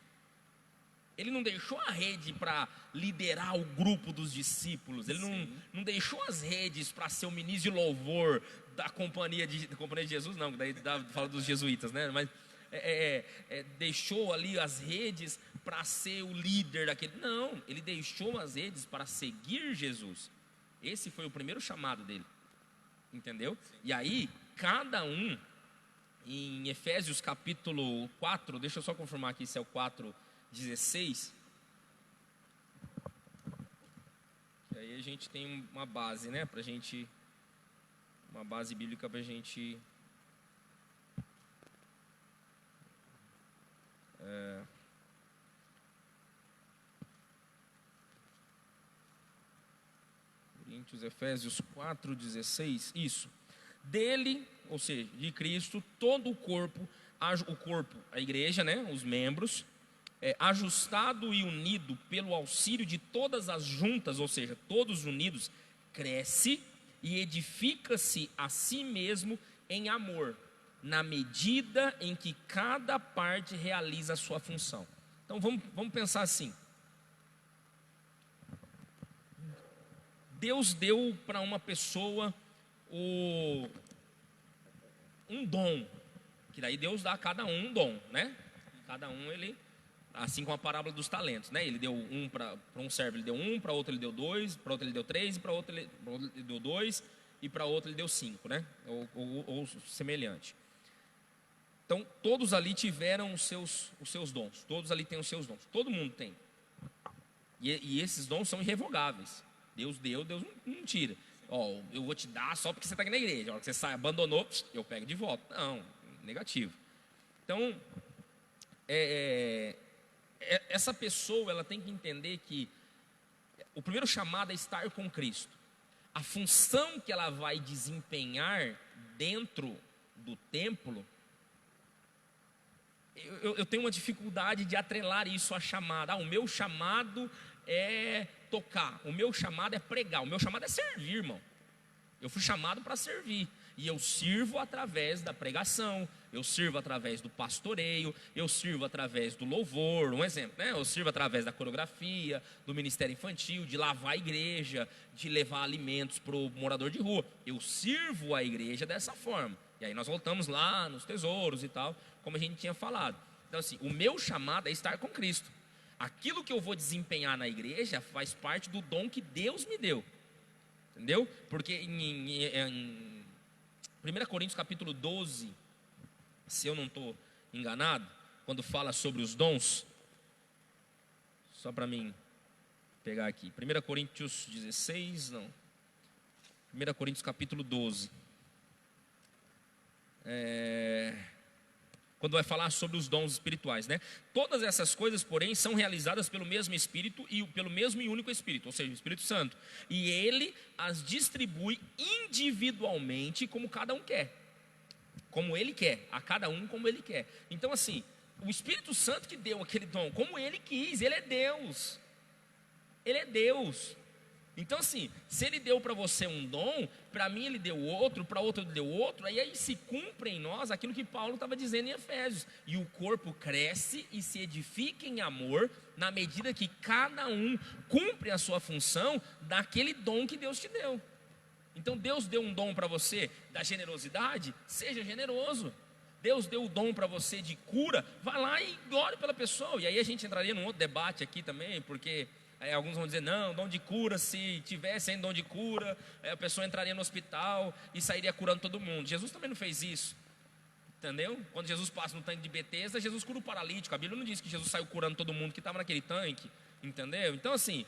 Ele não deixou a rede para liderar o grupo dos discípulos, ele não deixou as redes para ser o ministro de louvor da companhia de Jesus, não, daí fala dos jesuítas, né, mas deixou ali as redes para ser o líder daquele. Não, ele deixou as redes para seguir Jesus. Esse foi o primeiro chamado dele, entendeu? Sim. E aí, cada um, em Efésios capítulo 4, deixa eu só confirmar aqui se é o 4:16. E aí a gente tem uma base, né, pra gente, uma base bíblica pra gente Coríntios, Efésios 4:16, isso. Dele, ou seja, de Cristo, todo o corpo, a igreja, né, os membros, ajustado e unido pelo auxílio de todas as juntas, ou seja, todos unidos, cresce e edifica-se a si mesmo em amor, na medida em que cada parte realiza a sua função. Então vamos pensar assim. Deus deu para uma pessoa um dom, que daí Deus dá a cada um dom, né? Cada um ele, assim como a parábola dos talentos, né? Ele deu para um servo, ele deu para outro ele deu 2, para outro ele deu 3, para outro ele deu 2, e para outro ele deu 5, né? Ou semelhante. Então, todos ali tiveram os seus dons. Todos ali têm os seus dons. Todo mundo tem. E esses dons são irrevogáveis. Deus deu, Deus não tira. Ó, eu vou te dar só porque você está aqui na igreja. A hora que você sai, abandonou, eu pego de volta. Não, negativo. Então, essa pessoa ela tem que entender que o primeiro chamado é estar com Cristo. A função que ela vai desempenhar dentro do templo, eu tenho uma dificuldade de atrelar isso à chamada. O meu chamado é tocar, o meu chamado é pregar, o meu chamado é servir, irmão. Eu fui chamado para servir. E eu sirvo através da pregação, eu sirvo através do pastoreio, eu sirvo através do louvor, um exemplo, né? Eu sirvo através da coreografia, do ministério infantil, de lavar a igreja, de levar alimentos para o morador de rua. Eu sirvo a igreja dessa forma. E aí nós voltamos lá nos tesouros e tal, como a gente tinha falado. Então assim, o meu chamado é estar com Cristo. Aquilo que eu vou desempenhar na igreja faz parte do dom que Deus me deu. Entendeu? Porque em 1 Coríntios capítulo 12, se eu não estou enganado, quando fala sobre os dons, só para mim pegar aqui, 1 Coríntios 16, não, 1 Coríntios capítulo 12, quando vai falar sobre os dons espirituais, né? Todas essas coisas, porém, são realizadas pelo mesmo Espírito e pelo mesmo e único Espírito, ou seja, o Espírito Santo. E Ele as distribui individualmente como cada um quer. Como Ele quer, a cada um como Ele quer. Então assim, o Espírito Santo que deu aquele dom, como Ele quis, Ele é Deus. Ele é Deus. Então assim, se Ele deu para você um dom, para mim Ele deu outro, para outro Ele deu outro, aí se cumpre em nós aquilo que Paulo estava dizendo em Efésios, e o corpo cresce e se edifica em amor, na medida que cada um cumpre a sua função daquele dom que Deus te deu. Então Deus deu um dom para você da generosidade, seja generoso. Deus deu o dom para você de cura, vá lá e ore pela pessoa. E aí a gente entraria num outro debate aqui também, porque alguns vão dizer, não, dom de cura, se tivesse ainda dom de cura, a pessoa entraria no hospital e sairia curando todo mundo. Jesus também não fez isso, entendeu? Quando Jesus passa no tanque de Betesda, Jesus cura o paralítico. A Bíblia não diz que Jesus saiu curando todo mundo que estava naquele tanque, entendeu? Então assim,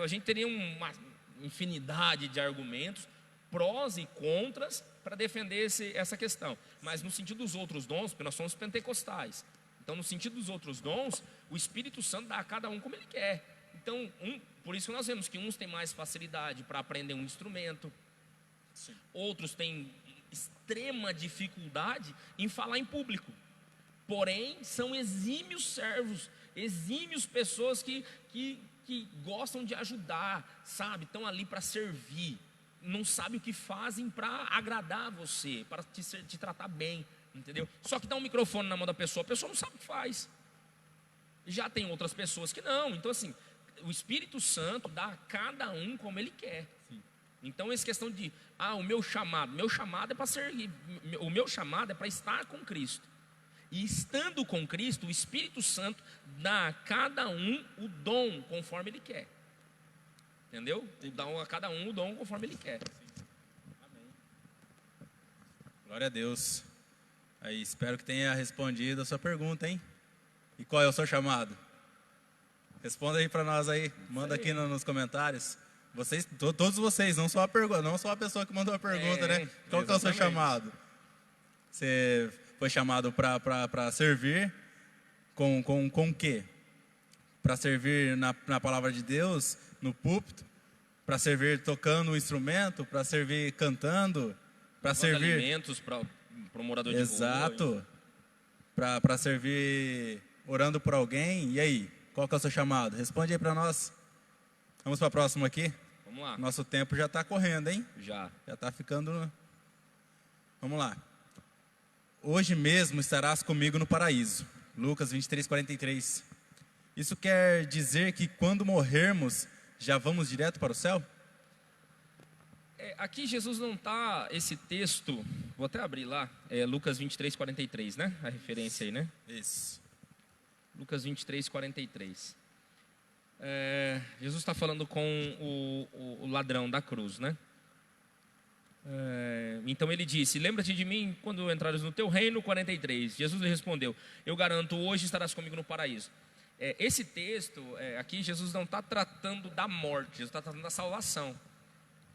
a gente teria uma infinidade de argumentos, prós e contras, para defender essa questão. Mas no sentido dos outros dons, porque nós somos pentecostais, então no sentido dos outros dons, o Espírito Santo dá a cada um como Ele quer. Então, por isso que nós vemos que uns têm mais facilidade para aprender um instrumento. Sim. Outros têm extrema dificuldade em falar em público. Porém, são exímios servos, exímios pessoas que gostam de ajudar, sabe? Estão ali para servir. Não sabem o que fazem para agradar você, para te tratar bem, entendeu? Só que dá um microfone na mão da pessoa, a pessoa não sabe o que faz. Já tem outras pessoas que não. Então assim, o Espírito Santo dá a cada um como Ele quer. Sim. Então essa questão de, o meu chamado é para servir, o meu chamado é para estar com Cristo. E estando com Cristo, o Espírito Santo dá a cada um o dom conforme Ele quer. Entendeu? Dá a cada um o dom conforme Ele quer. Sim. Amém. Glória a Deus. Aí, espero que tenha respondido a sua pergunta, hein? E qual é o seu chamado? Responda aí para nós aí, manda aqui nos comentários. Vocês, todos vocês, não só a pergunta, não só a pessoa que mandou a pergunta, né? Qual que é o seu chamado? Você foi chamado para servir com o quê? Para servir na palavra de Deus, no púlpito, para servir tocando o instrumento, para servir cantando, para servir alimentos para o morador de rua. Exato. Para servir orando por alguém. E aí? Qual que é o seu chamado? Responde aí para nós. Vamos para a próxima aqui? Vamos lá. Nosso tempo já está correndo, hein? Já está ficando... Vamos lá. Hoje mesmo estarás comigo no paraíso. Lucas 23, 43. Isso quer dizer que quando morrermos, já vamos direto para o céu? Aqui Jesus não está, esse texto, vou até abrir lá, Lucas 23, 43, né? A referência aí, né? Isso. Lucas 23, 43. Jesus está falando com o ladrão da cruz, né? Então ele disse: lembra-te de mim quando entrares no teu reino. 43. Jesus lhe respondeu: eu garanto, hoje estarás comigo no paraíso. Esse texto, aqui Jesus não está tratando da morte, Jesus está tratando da salvação.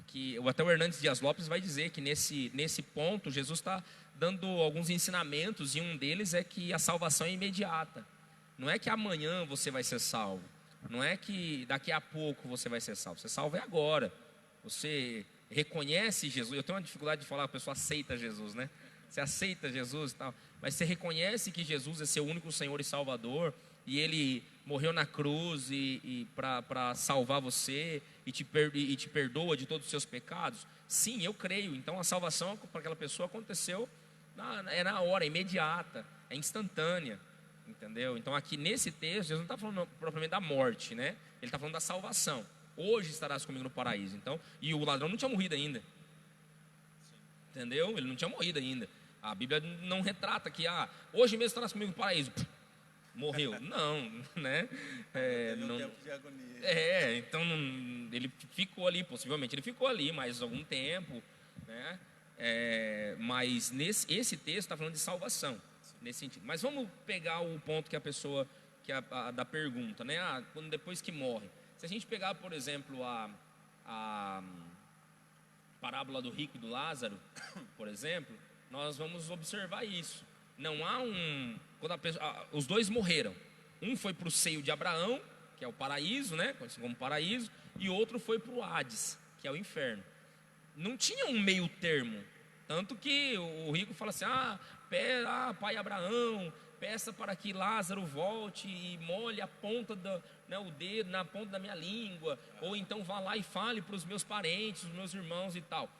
Que até o Hernandes Dias Lopes vai dizer que nesse ponto Jesus está dando alguns ensinamentos, e um deles é que a salvação é imediata. Não é que amanhã você vai ser salvo, não é que daqui a pouco você vai ser salvo. Você salvo é agora. Você reconhece Jesus. Eu tenho uma dificuldade de falar, a pessoa aceita Jesus, né? Você aceita Jesus e tal, mas você reconhece que Jesus é seu único Senhor e Salvador, e Ele morreu na cruz para salvar você, e te perdoa de todos os seus pecados. Sim, eu creio. Então a salvação para aquela pessoa aconteceu na hora, é imediata, é instantânea, entendeu? Então aqui nesse texto Jesus não está falando propriamente da morte, né? Ele está falando da salvação. Hoje estarás comigo no paraíso. Então, e o ladrão não tinha morrido ainda, entendeu? Ele não tinha morrido ainda. A Bíblia não retrata que hoje mesmo estarás comigo no paraíso. Morreu. Não, né? Então ele ficou ali, possivelmente ele ficou ali mais algum tempo, né? Mas esse texto está falando de salvação, nesse sentido. Mas vamos pegar o ponto que a pessoa, da pergunta, né? Quando depois que morre. Se a gente pegar, por exemplo, a parábola do rico e do Lázaro, por exemplo, nós vamos observar isso. Não há quando os dois morreram. Um foi para o seio de Abraão, que é o paraíso, né? Conhecido como paraíso, e outro foi para o Hades, que é o inferno. Não tinha um meio termo. Tanto que o rico fala assim: pai Abraão, peça para que Lázaro volte e molhe a ponta o dedo na ponta da minha língua, ou então vá lá e fale para os meus parentes, os meus irmãos e tal.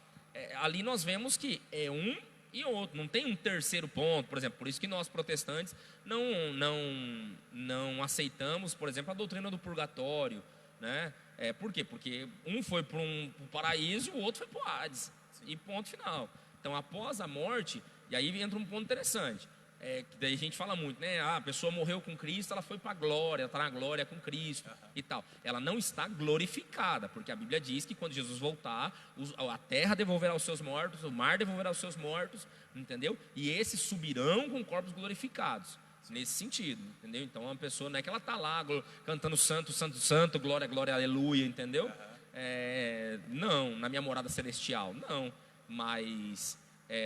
Ali nós vemos que é um e outro, não tem um terceiro ponto. Por exemplo, por isso que nós protestantes não aceitamos, por exemplo, a doutrina do purgatório, né? Por quê? Porque um foi para o paraíso e o outro foi para o Hades, e ponto final. Então após a morte, e aí entra um ponto interessante, que daí a gente fala muito, né? A pessoa morreu com Cristo, ela foi para a glória, ela está na glória com Cristo e tal. Ela não está glorificada, porque a Bíblia diz que quando Jesus voltar, a terra devolverá os seus mortos, o mar devolverá os seus mortos, entendeu? E esses subirão com corpos glorificados, nesse sentido, entendeu? Então a pessoa não é que ela está lá cantando santo, santo, santo, glória, glória, aleluia, entendeu? Não, na minha morada celestial, não. Mas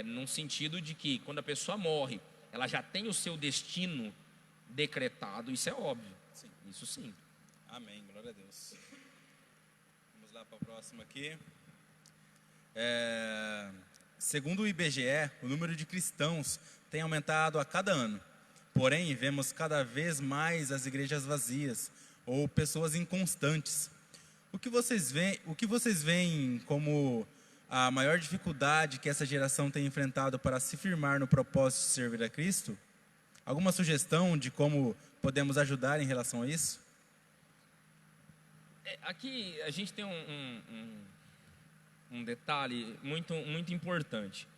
num sentido de que quando a pessoa morre, ela já tem o seu destino decretado, isso é óbvio. Sim. Isso sim. Amém, glória a Deus. Vamos lá para a próxima aqui. Segundo o IBGE, o número de cristãos tem aumentado a cada ano. Porém, vemos cada vez mais as igrejas vazias ou pessoas inconstantes. O que vocês veem como a maior dificuldade que essa geração tem enfrentado para se firmar no propósito de servir a Cristo? Alguma sugestão de como podemos ajudar em relação a isso? Aqui a gente tem um detalhe muito, muito importante.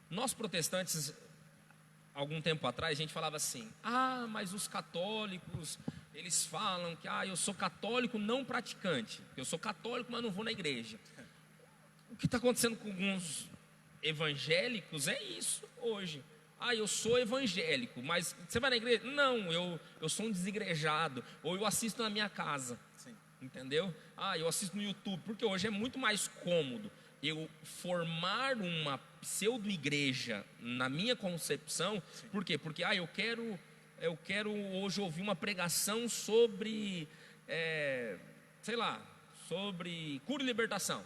Nós protestantes, algum tempo atrás, a gente falava assim: mas os católicos, eles falam que eu sou católico não praticante, eu sou católico, mas não vou na igreja. O que está acontecendo com alguns evangélicos é isso hoje. Eu sou evangélico, mas você vai na igreja? Não, eu sou um desigrejado, ou eu assisto na minha casa. Sim. Entendeu? Eu assisto no YouTube, porque hoje é muito mais cômodo eu formar uma pseudo-igreja na minha concepção. Sim. Por quê? Porque eu quero hoje ouvir uma pregação sobre, sobre cura e libertação.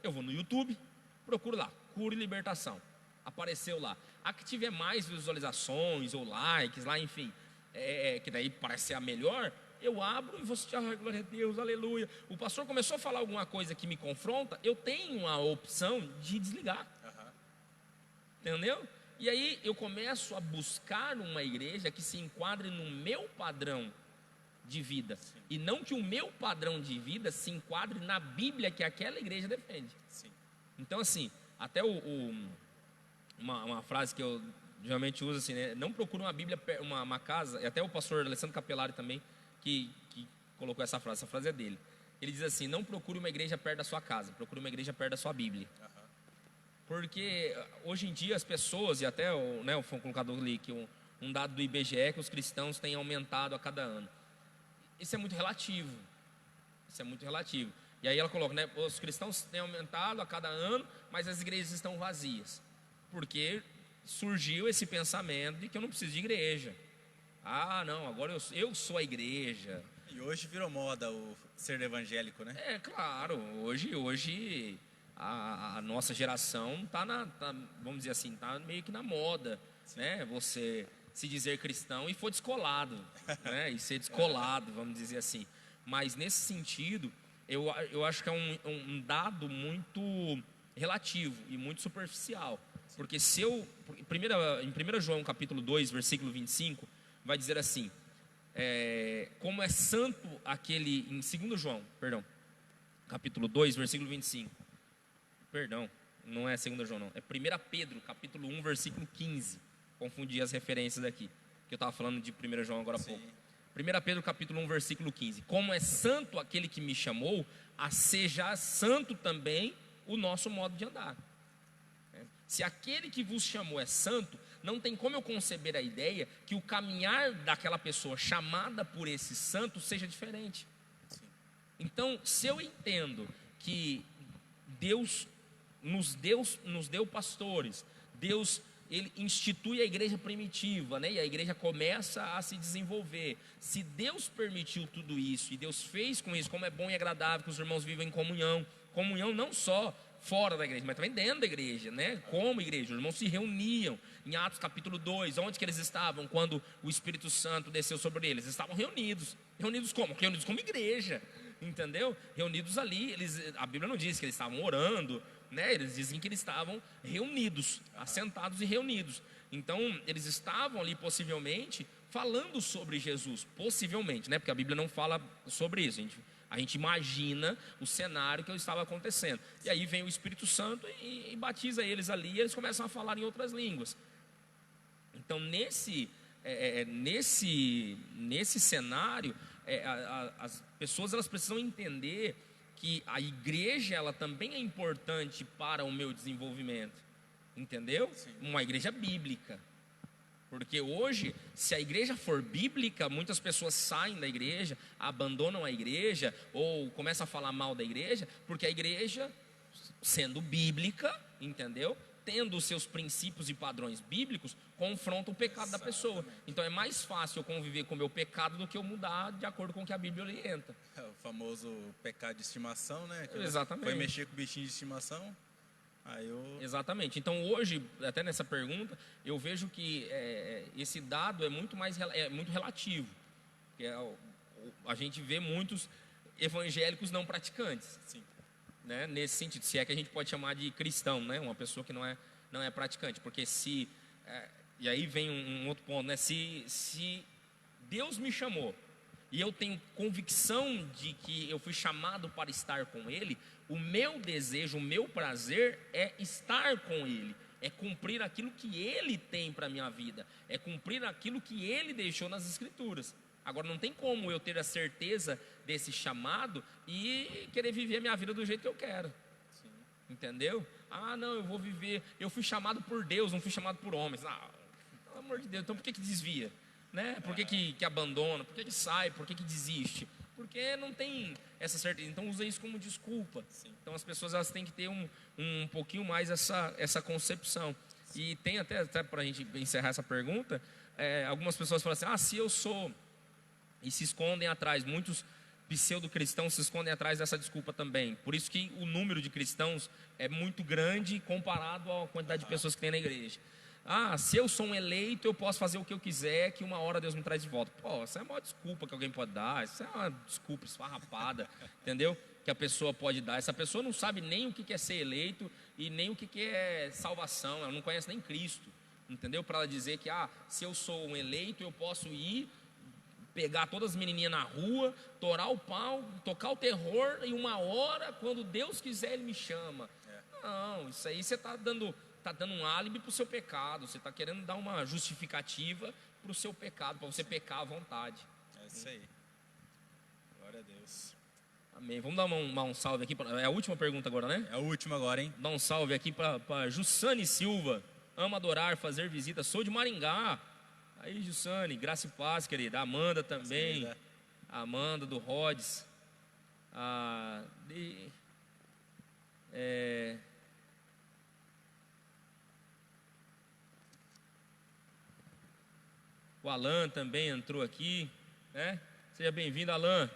Eu vou no YouTube, procuro lá, cura e libertação. Apareceu lá. A que tiver mais visualizações ou likes lá, enfim, que daí parece ser a melhor, eu abro e vou assistir, glória a Deus, aleluia. O pastor começou a falar alguma coisa que me confronta, eu tenho a opção de desligar. Entendeu? E aí eu começo a buscar uma igreja que se enquadre no meu padrão de vida. Sim. E não que o meu padrão de vida se enquadre na Bíblia que aquela igreja defende. Sim. Então assim, até uma frase que eu geralmente uso assim, né? Não procura uma Bíblia, uma casa, e até o pastor Alessandro Capelari também que colocou essa frase é dele. Ele diz assim: não procure uma igreja perto da sua casa, procure uma igreja perto da sua Bíblia. Porque hoje em dia as pessoas, e até foi colocado ali que um dado do IBGE que os cristãos têm aumentado a cada ano. Isso é muito relativo. Isso é muito relativo. E aí ela coloca, né, os cristãos têm aumentado a cada ano, mas as igrejas estão vazias. Porque surgiu esse pensamento de que eu não preciso de igreja. Ah, não, agora eu sou a igreja. E hoje virou moda o ser evangélico, né? É, claro, hoje a nossa geração vamos dizer assim, está meio que na moda, né? Você se dizer cristão e for descolado, né? E ser descolado, vamos dizer assim. Mas nesse sentido, eu acho que é um dado muito relativo e muito superficial. Porque em 1 João capítulo 2, versículo 25, vai dizer assim, como é santo aquele, em 2 João, perdão, capítulo 2, versículo 25, perdão, não é 2 João não, é 1 Pedro, capítulo 1, versículo 15, confundi as referências aqui, que eu estava falando de 1 João agora há pouco. 1 Pedro capítulo 1, versículo 15, como é santo aquele que me chamou, a seja santo também o nosso modo de andar. Se aquele que vos chamou é santo, não tem como eu conceber a ideia que o caminhar daquela pessoa chamada por esse santo seja diferente. Então, se eu entendo que Deus nos deu pastores, Deus ele institui a igreja primitiva, né? E a igreja começa a se desenvolver. Se Deus permitiu tudo isso e Deus fez com isso, como é bom e agradável que os irmãos vivam em comunhão não só fora da igreja, mas também dentro da igreja, né? Como igreja, os irmãos se reuniam em Atos capítulo 2, onde que eles estavam quando o Espírito Santo desceu sobre eles? Eles estavam reunidos como? Reunidos como igreja, entendeu? Reunidos ali, a Bíblia não diz que eles estavam orando, né? Eles dizem que eles estavam reunidos, assentados e reunidos. Então, eles estavam ali possivelmente falando sobre Jesus, possivelmente, né? Porque a Bíblia não fala sobre isso, a gente imagina o cenário que estava acontecendo. E aí vem o Espírito Santo e batiza eles ali, e eles começam a falar em outras línguas. Então, nesse cenário, as pessoas elas precisam entender que a igreja ela também é importante para o meu desenvolvimento, entendeu? Sim. Uma igreja bíblica. Porque hoje, se a igreja for bíblica, muitas pessoas saem da igreja, abandonam a igreja ou começam a falar mal da igreja, porque a igreja, sendo bíblica, entendeu? Tendo os seus princípios e padrões bíblicos, confronta o pecado da pessoa. Então é mais fácil eu conviver com o meu pecado do que eu mudar de acordo com o que a Bíblia orienta. É o famoso pecado de estimação, né? Que exatamente. Foi mexer com o bichinho de estimação. Exatamente. Então hoje, até nessa pergunta, eu vejo que esse dado é muito relativo. Porque a gente vê muitos evangélicos não praticantes. Sim. Né? Nesse sentido, se é que a gente pode chamar de cristão, né? Uma pessoa que não é praticante. Porque e aí vem um outro ponto, né? Se Deus me chamou e eu tenho convicção de que eu fui chamado para estar com Ele, o meu desejo, o meu prazer é estar com Ele, é cumprir aquilo que Ele tem para a minha vida, é cumprir aquilo que Ele deixou nas Escrituras. Agora, não tem como eu ter a certeza desse chamado e querer viver a minha vida do jeito que eu quero. Sim. Entendeu? Ah, não, eu vou viver, eu fui chamado por Deus, não fui chamado por homens. Ah, pelo amor de Deus, então por que desvia? Né? Por que abandona? Por que sai? Por que desiste? Porque não tem essa certeza. Então usa isso como desculpa. Sim. Então as pessoas elas têm que ter um pouquinho mais essa concepção. Sim. E tem até para a gente encerrar essa pergunta, algumas pessoas falam assim, se eu sou... E se escondem atrás, muitos pseudo-cristãos se escondem atrás dessa desculpa também. Por isso que o número de cristãos é muito grande comparado à quantidade de pessoas que tem na igreja. Se eu sou um eleito, eu posso fazer o que eu quiser, que uma hora Deus me traz de volta. Pô, essa é a maior desculpa que alguém pode dar, isso é uma desculpa esfarrapada, entendeu? Que a pessoa pode dar. Essa pessoa não sabe nem o que é ser eleito e nem o que é salvação, ela não conhece nem Cristo, entendeu? Para ela dizer que, se eu sou um eleito, eu posso ir, pegar todas as menininhas na rua, torar o pau, tocar o terror, e uma hora, quando Deus quiser, Ele me chama. Não, isso aí você está dando um álibi para o seu pecado, você está querendo dar uma justificativa para o seu pecado, para você pecar à vontade. É isso aí. Glória a Deus. Amém. Vamos dar um salve aqui. É a última pergunta agora, né? É a última agora, hein? Dar um salve aqui para Jussane Silva. Amo adorar, fazer visita. Sou de Maringá. Aí, Jussane, graça e paz, querida. Amanda também. Amanda do Rhodes. O Alan também entrou aqui, né? Seja bem-vindo, Alan.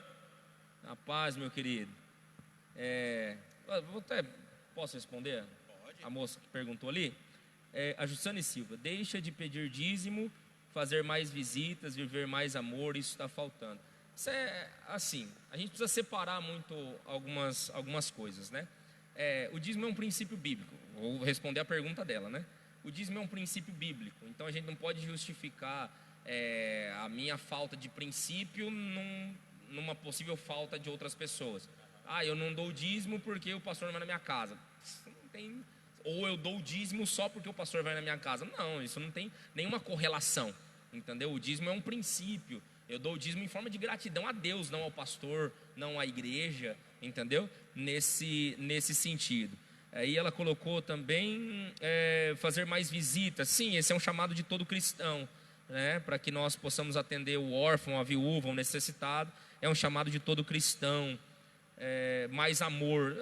Na paz, meu querido. Posso responder? Pode. A moça que perguntou ali? A Jussane Silva. Deixa de pedir dízimo, fazer mais visitas, viver mais amor, isso está faltando. Isso é assim, a gente precisa separar muito algumas coisas, né? O dízimo é um princípio bíblico. Vou responder a pergunta dela, né? O dízimo é um princípio bíblico, então a gente não pode justificar a minha falta de princípio numa possível falta de outras pessoas. Eu não dou o dízimo porque o pastor não vai na minha casa. Isso não tem. Ou eu dou o dízimo só porque o pastor vai na minha casa. Não, isso não tem nenhuma correlação, entendeu? O dízimo é um princípio. Eu dou o dízimo em forma de gratidão a Deus, não ao pastor, não à igreja, entendeu? Nesse sentido. Aí ela colocou também fazer mais visitas. Sim, esse é um chamado de todo cristão, né? Para que nós possamos atender o órfão, a viúva, o necessitado. É um chamado de todo cristão. Mais amor.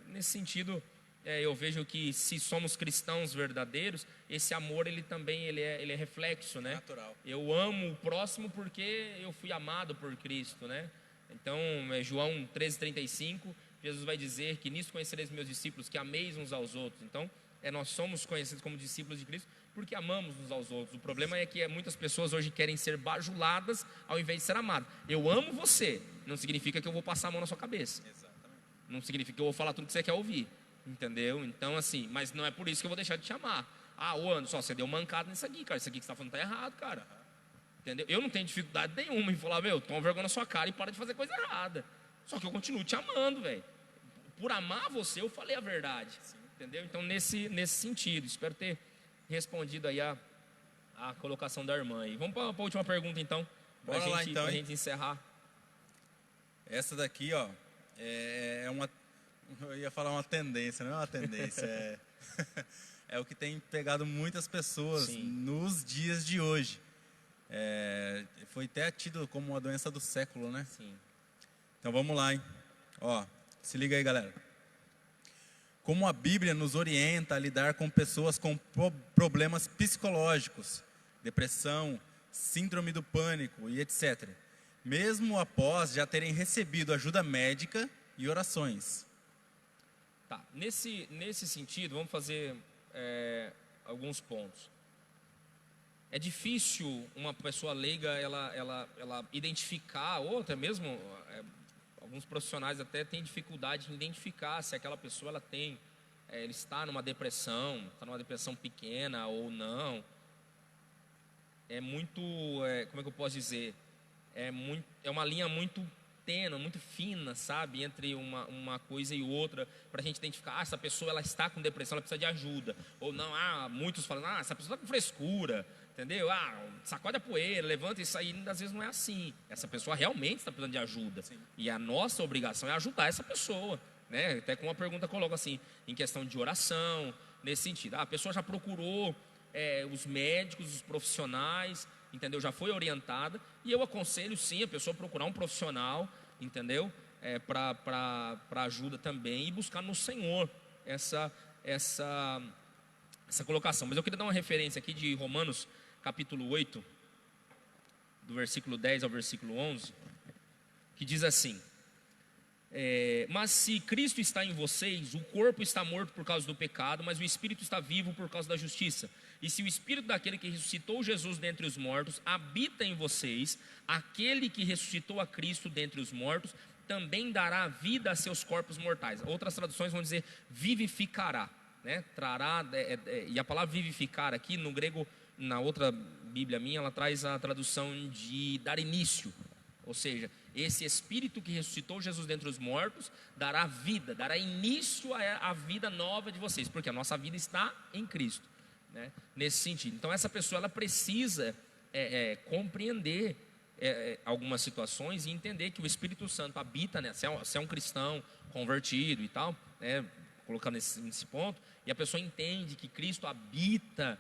Nesse sentido, eu vejo que se somos cristãos verdadeiros, esse amor ele também ele é reflexo, né? Natural. Eu amo o próximo porque eu fui amado por Cristo, né? Então, João 13:35, Jesus vai dizer que nisso conhecereis meus discípulos, que ameis uns aos outros. Então, nós somos conhecidos como discípulos de Cristo porque amamos uns aos outros. O problema é que muitas pessoas hoje querem ser bajuladas ao invés de ser amadas. Eu amo você, não significa que eu vou passar a mão na sua cabeça. Exatamente. Não significa que eu vou falar tudo que você quer ouvir, entendeu? Então assim, mas não é por isso que eu vou deixar de te amar. Ô Anderson, você deu mancada nisso aqui, cara. Isso aqui que você está falando está errado, cara. Entendeu? Eu não tenho dificuldade nenhuma em falar, toma vergonha na sua cara e para de fazer coisa errada. Só que eu continuo te amando, velho. Por amar você, eu falei a verdade. Sim. Entendeu? Então, nesse sentido, espero ter respondido aí a colocação da irmã aí. Vamos para a última pergunta, então. Bora lá, então, pra gente encerrar. Essa daqui, ó, é uma... Eu ia falar uma tendência, não é uma tendência. É o que tem pegado muitas pessoas. Sim. Nos dias de hoje. Foi até tido como uma doença do século, né? Sim. Então vamos lá, hein? Ó, se liga aí, galera. Como a Bíblia nos orienta a lidar com pessoas com problemas psicológicos, depressão, síndrome do pânico e etc. Mesmo após já terem recebido ajuda médica e orações. Tá, nesse sentido, vamos fazer alguns pontos. É difícil uma pessoa leiga ela identificar, ou até mesmo alguns profissionais até têm dificuldade em identificar se aquela pessoa ela está numa depressão pequena ou não. É muito, como é que eu posso dizer? É uma linha muito tênue, muito fina, sabe, entre uma coisa e outra, para a gente identificar, essa pessoa ela está com depressão, ela precisa de ajuda, ou não, muitos falam, essa pessoa está com frescura, entendeu? Sacode a poeira, levanta, isso aí às vezes não é assim, essa pessoa realmente está precisando de ajuda. Sim. E a nossa obrigação é ajudar essa pessoa, né? Até com uma pergunta coloca assim, em questão de oração, nesse sentido, a pessoa já procurou os médicos, os profissionais, entendeu? Já foi orientada, e eu aconselho sim a pessoa procurar um profissional, entendeu? Para ajuda também, e buscar no Senhor essa colocação. Mas eu queria dar uma referência aqui de Romanos capítulo 8, do versículo 10 ao versículo 11, que diz assim: mas se Cristo está em vocês, o corpo está morto por causa do pecado, mas o Espírito está vivo por causa da justiça. E se o Espírito daquele que ressuscitou Jesus dentre os mortos habita em vocês, aquele que ressuscitou a Cristo dentre os mortos também dará vida a seus corpos mortais. Outras traduções vão dizer vivificará, né? Trará, e a palavra vivificar aqui no grego, na outra Bíblia minha, ela traz a tradução de dar início. Ou seja, esse Espírito que ressuscitou Jesus dentre os mortos dará vida, dará início à vida nova de vocês, porque a nossa vida está em Cristo, né? Nesse sentido. Então essa pessoa ela precisa compreender algumas situações e entender que o Espírito Santo habita, né? Se é um cristão convertido e tal, né? Colocando nesse ponto, e a pessoa entende que Cristo habita,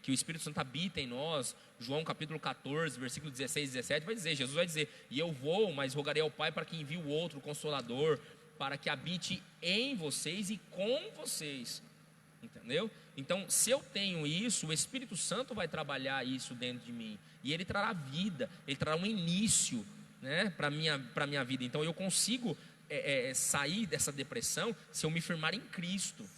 que o Espírito Santo habita em nós. João capítulo 14, versículo 16 e 17 vai dizer, Jesus vai dizer, e eu vou, mas rogarei ao Pai para que envie o outro, o Consolador, para que habite em vocês e com vocês. Entendeu? Então, se eu tenho isso, o Espírito Santo vai trabalhar isso dentro de mim. E ele trará vida, ele trará um início, né, para a minha vida. Então, eu consigo sair dessa depressão se eu me firmar em Cristo.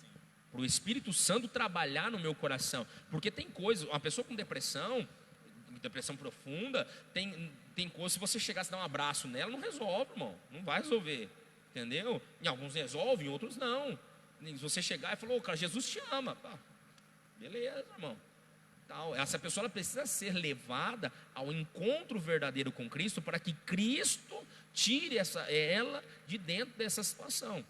Para o Espírito Santo trabalhar no meu coração. Porque tem coisas, uma pessoa com depressão profunda, tem coisas, se você chegar a dar um abraço nela, não resolve, irmão. Não vai resolver. Entendeu? Em alguns resolvem, em outros não. Se você chegar e falar, cara, Jesus te ama. Pá, beleza, irmão. Essa pessoa ela precisa ser levada ao encontro verdadeiro com Cristo, para que Cristo tire ela de dentro dessa situação.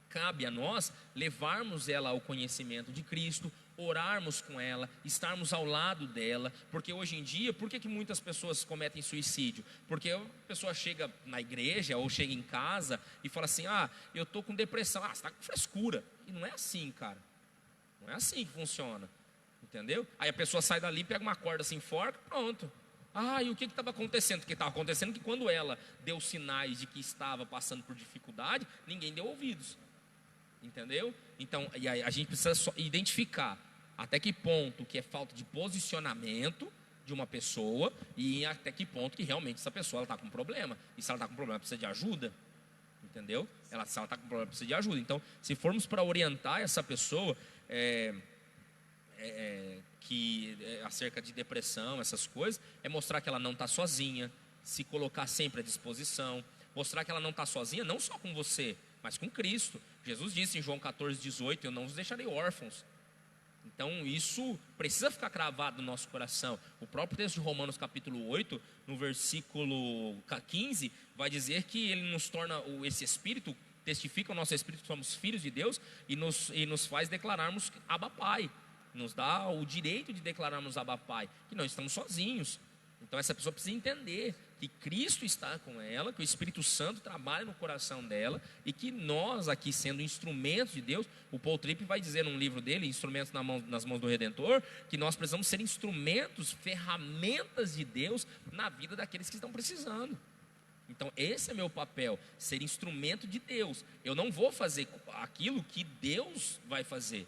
Cabe a nós levarmos ela ao conhecimento de Cristo, orarmos com ela, estarmos ao lado dela, porque hoje em dia, por que muitas pessoas cometem suicídio? Porque a pessoa chega na igreja ou chega em casa e fala assim, eu estou com depressão, você está com frescura. E não é assim, cara, não é assim que funciona, entendeu? Aí a pessoa sai dali, pega uma corda, se enforca, pronto. E o que estava acontecendo? O que estava acontecendo é que quando ela deu sinais de que estava passando por dificuldade, ninguém deu ouvidos. Entendeu? Então, e aí a gente precisa só identificar até que ponto que é falta de posicionamento de uma pessoa e até que ponto que realmente essa pessoa está com problema. E se ela está com problema, precisa de ajuda. Entendeu? Se ela está com problema, precisa de ajuda. Então, se formos para orientar essa pessoa acerca de depressão, essas coisas, é mostrar que ela não está sozinha, se colocar sempre à disposição, mostrar que ela não está sozinha, não só com você, mas com Cristo. Jesus disse em João 14, 18, eu não vos deixarei órfãos. Então isso precisa ficar cravado no nosso coração. O próprio texto de Romanos capítulo 8, no versículo 15, vai dizer que ele nos torna, esse Espírito, testifica o nosso Espírito que somos filhos de Deus e nos faz declararmos Abba Pai. Nos dá o direito de declararmos Abba Pai, que não estamos sozinhos. Então essa pessoa precisa entender que Cristo está com ela, que o Espírito Santo trabalha no coração dela e que nós aqui sendo instrumentos de Deus, o Paul Tripp vai dizer num livro dele, Instrumentos nas Mãos do Redentor, que nós precisamos ser instrumentos, ferramentas de Deus na vida daqueles que estão precisando. Então esse é meu papel, ser instrumento de Deus. Eu não vou fazer aquilo que Deus vai fazer,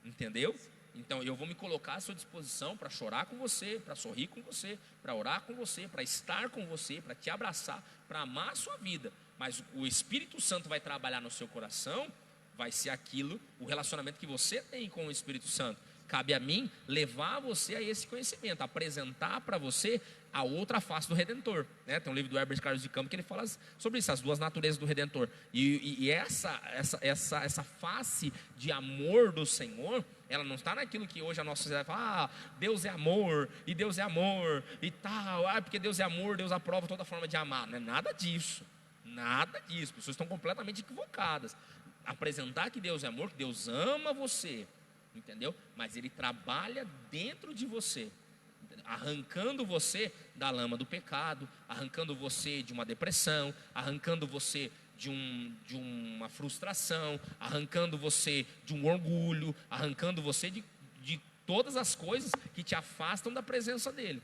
entendeu? Então eu vou me colocar à sua disposição para chorar com você, para sorrir com você, para orar com você, para estar com você, para te abraçar, para amar a sua vida. Mas o Espírito Santo vai trabalhar no seu coração, vai ser aquilo, o relacionamento que você tem com o Espírito Santo. Cabe a mim levar você a esse conhecimento, apresentar para você a outra face do Redentor, né? Tem um livro do Herbert Carlos de Campos que ele fala sobre isso, as duas naturezas do Redentor. E essa face de amor do Senhor, ela não está naquilo que hoje a nossa sociedade fala, Deus é amor, e Deus é amor, e tal, porque Deus é amor, Deus aprova toda forma de amar. Não é nada disso, as pessoas estão completamente equivocadas. Apresentar que Deus é amor, que Deus ama você, entendeu? Mas Ele trabalha dentro de você, arrancando você da lama do pecado, arrancando você de uma depressão, arrancando você de uma frustração, arrancando você de um orgulho, arrancando você de todas as coisas que te afastam da presença dEle.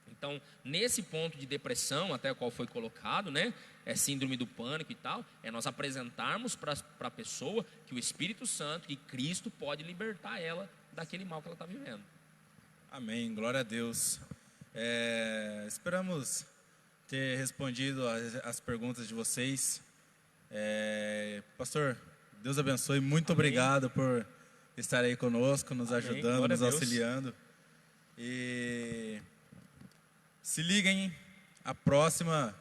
Então, nesse ponto de depressão, até o qual foi colocado, né, síndrome do pânico e tal, é nós apresentarmos para a pessoa que o Espírito Santo, que Cristo pode libertar ela daquele mal que ela está vivendo. Amém, glória a Deus. Esperamos ter respondido as perguntas de vocês. Pastor, Deus abençoe, muito Amém. Obrigado por estar aí conosco, nos Amém. ajudando, Glória nos auxiliando. E se liguem, a próxima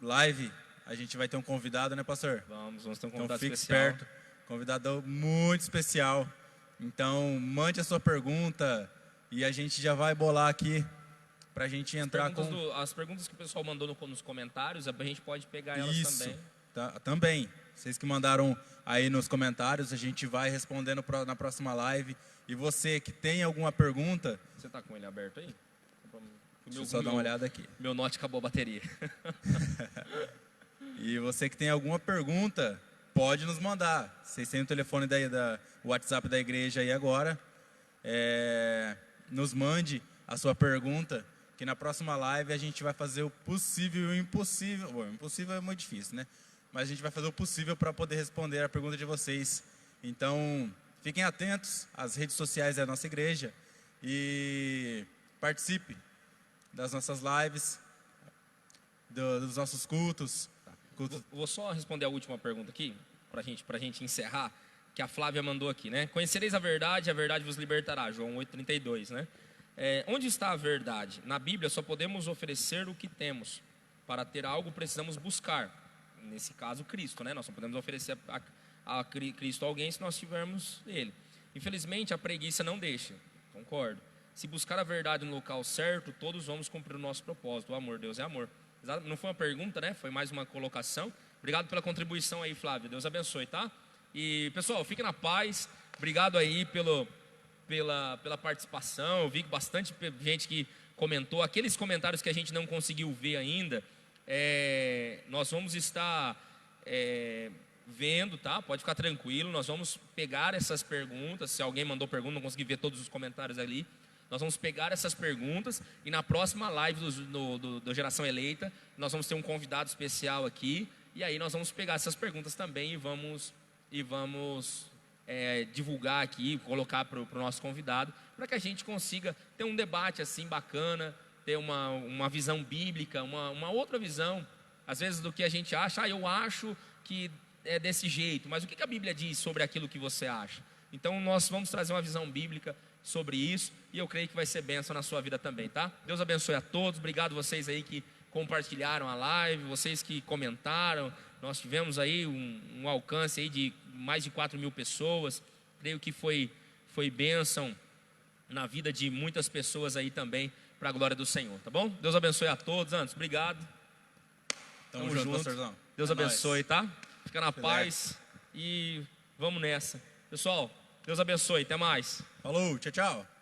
live a gente vai ter um convidado, né, pastor? Vamos ter um Então convidado fique especial. esperto, convidado muito especial. Então mande a sua pergunta e a gente já vai bolar aqui para a gente entrar com... As perguntas que o pessoal mandou nos comentários, a gente pode pegar elas Isso, também. também. Vocês que mandaram aí nos comentários, a gente vai respondendo na próxima live. E você que tem alguma pergunta... Você está com ele aberto aí? Deixa eu só dar uma olhada aqui. Meu note acabou a bateria. E você que tem alguma pergunta, pode nos mandar. Vocês têm o telefone o WhatsApp da igreja aí agora. Nos mande a sua pergunta, que na próxima live a gente vai fazer o possível e o impossível. Bom, o impossível é muito difícil, né? Mas a gente vai fazer o possível para poder responder a pergunta de vocês. Então, fiquem atentos às redes sociais da nossa igreja e participe das nossas lives, dos nossos cultos. Vou só responder a última pergunta aqui, pra gente encerrar, que a Flávia mandou aqui, né? Conhecereis a verdade vos libertará, João 8,32, né? Onde está a verdade? Na Bíblia só podemos oferecer o que temos. Para ter algo precisamos buscar. Nesse caso, Cristo, né? Nós só podemos oferecer a Cristo a alguém se nós tivermos Ele. Infelizmente, a preguiça não deixa, concordo. Se buscar a verdade no local certo, todos vamos cumprir o nosso propósito. O amor, Deus é amor. Não foi uma pergunta, né? Foi mais uma colocação. Obrigado pela contribuição aí, Flávio. Deus abençoe, tá? E, pessoal, fiquem na paz. Obrigado aí pela participação. Eu vi bastante gente que comentou. Aqueles comentários que a gente não conseguiu ver ainda, nós vamos estar vendo, tá? Pode ficar tranquilo. Nós vamos pegar essas perguntas. Se alguém mandou pergunta, não consegui ver todos os comentários ali. Nós vamos pegar essas perguntas e na próxima live do Geração Eleita, nós vamos ter um convidado especial aqui. E aí nós vamos pegar essas perguntas também e vamos divulgar aqui, colocar para o nosso convidado, para que a gente consiga ter um debate assim bacana, ter uma visão bíblica, uma outra visão, às vezes do que a gente acha. Eu acho que é desse jeito, mas o que a Bíblia diz sobre aquilo que você acha? Então nós vamos trazer uma visão bíblica sobre isso, e eu creio que vai ser bênção na sua vida também, tá? Deus abençoe a todos. Obrigado vocês aí que compartilharam a live, vocês que comentaram. Nós tivemos aí um alcance aí de mais de 4.000 pessoas. Creio que foi bênção na vida de muitas pessoas aí também, para a glória do Senhor, tá bom? Deus abençoe a todos. Antes, obrigado. Tamo junto, pastorzão. Deus abençoe, tá? Fica na paz e vamos nessa. Pessoal, Deus abençoe. Até mais. Falou, tchau, tchau.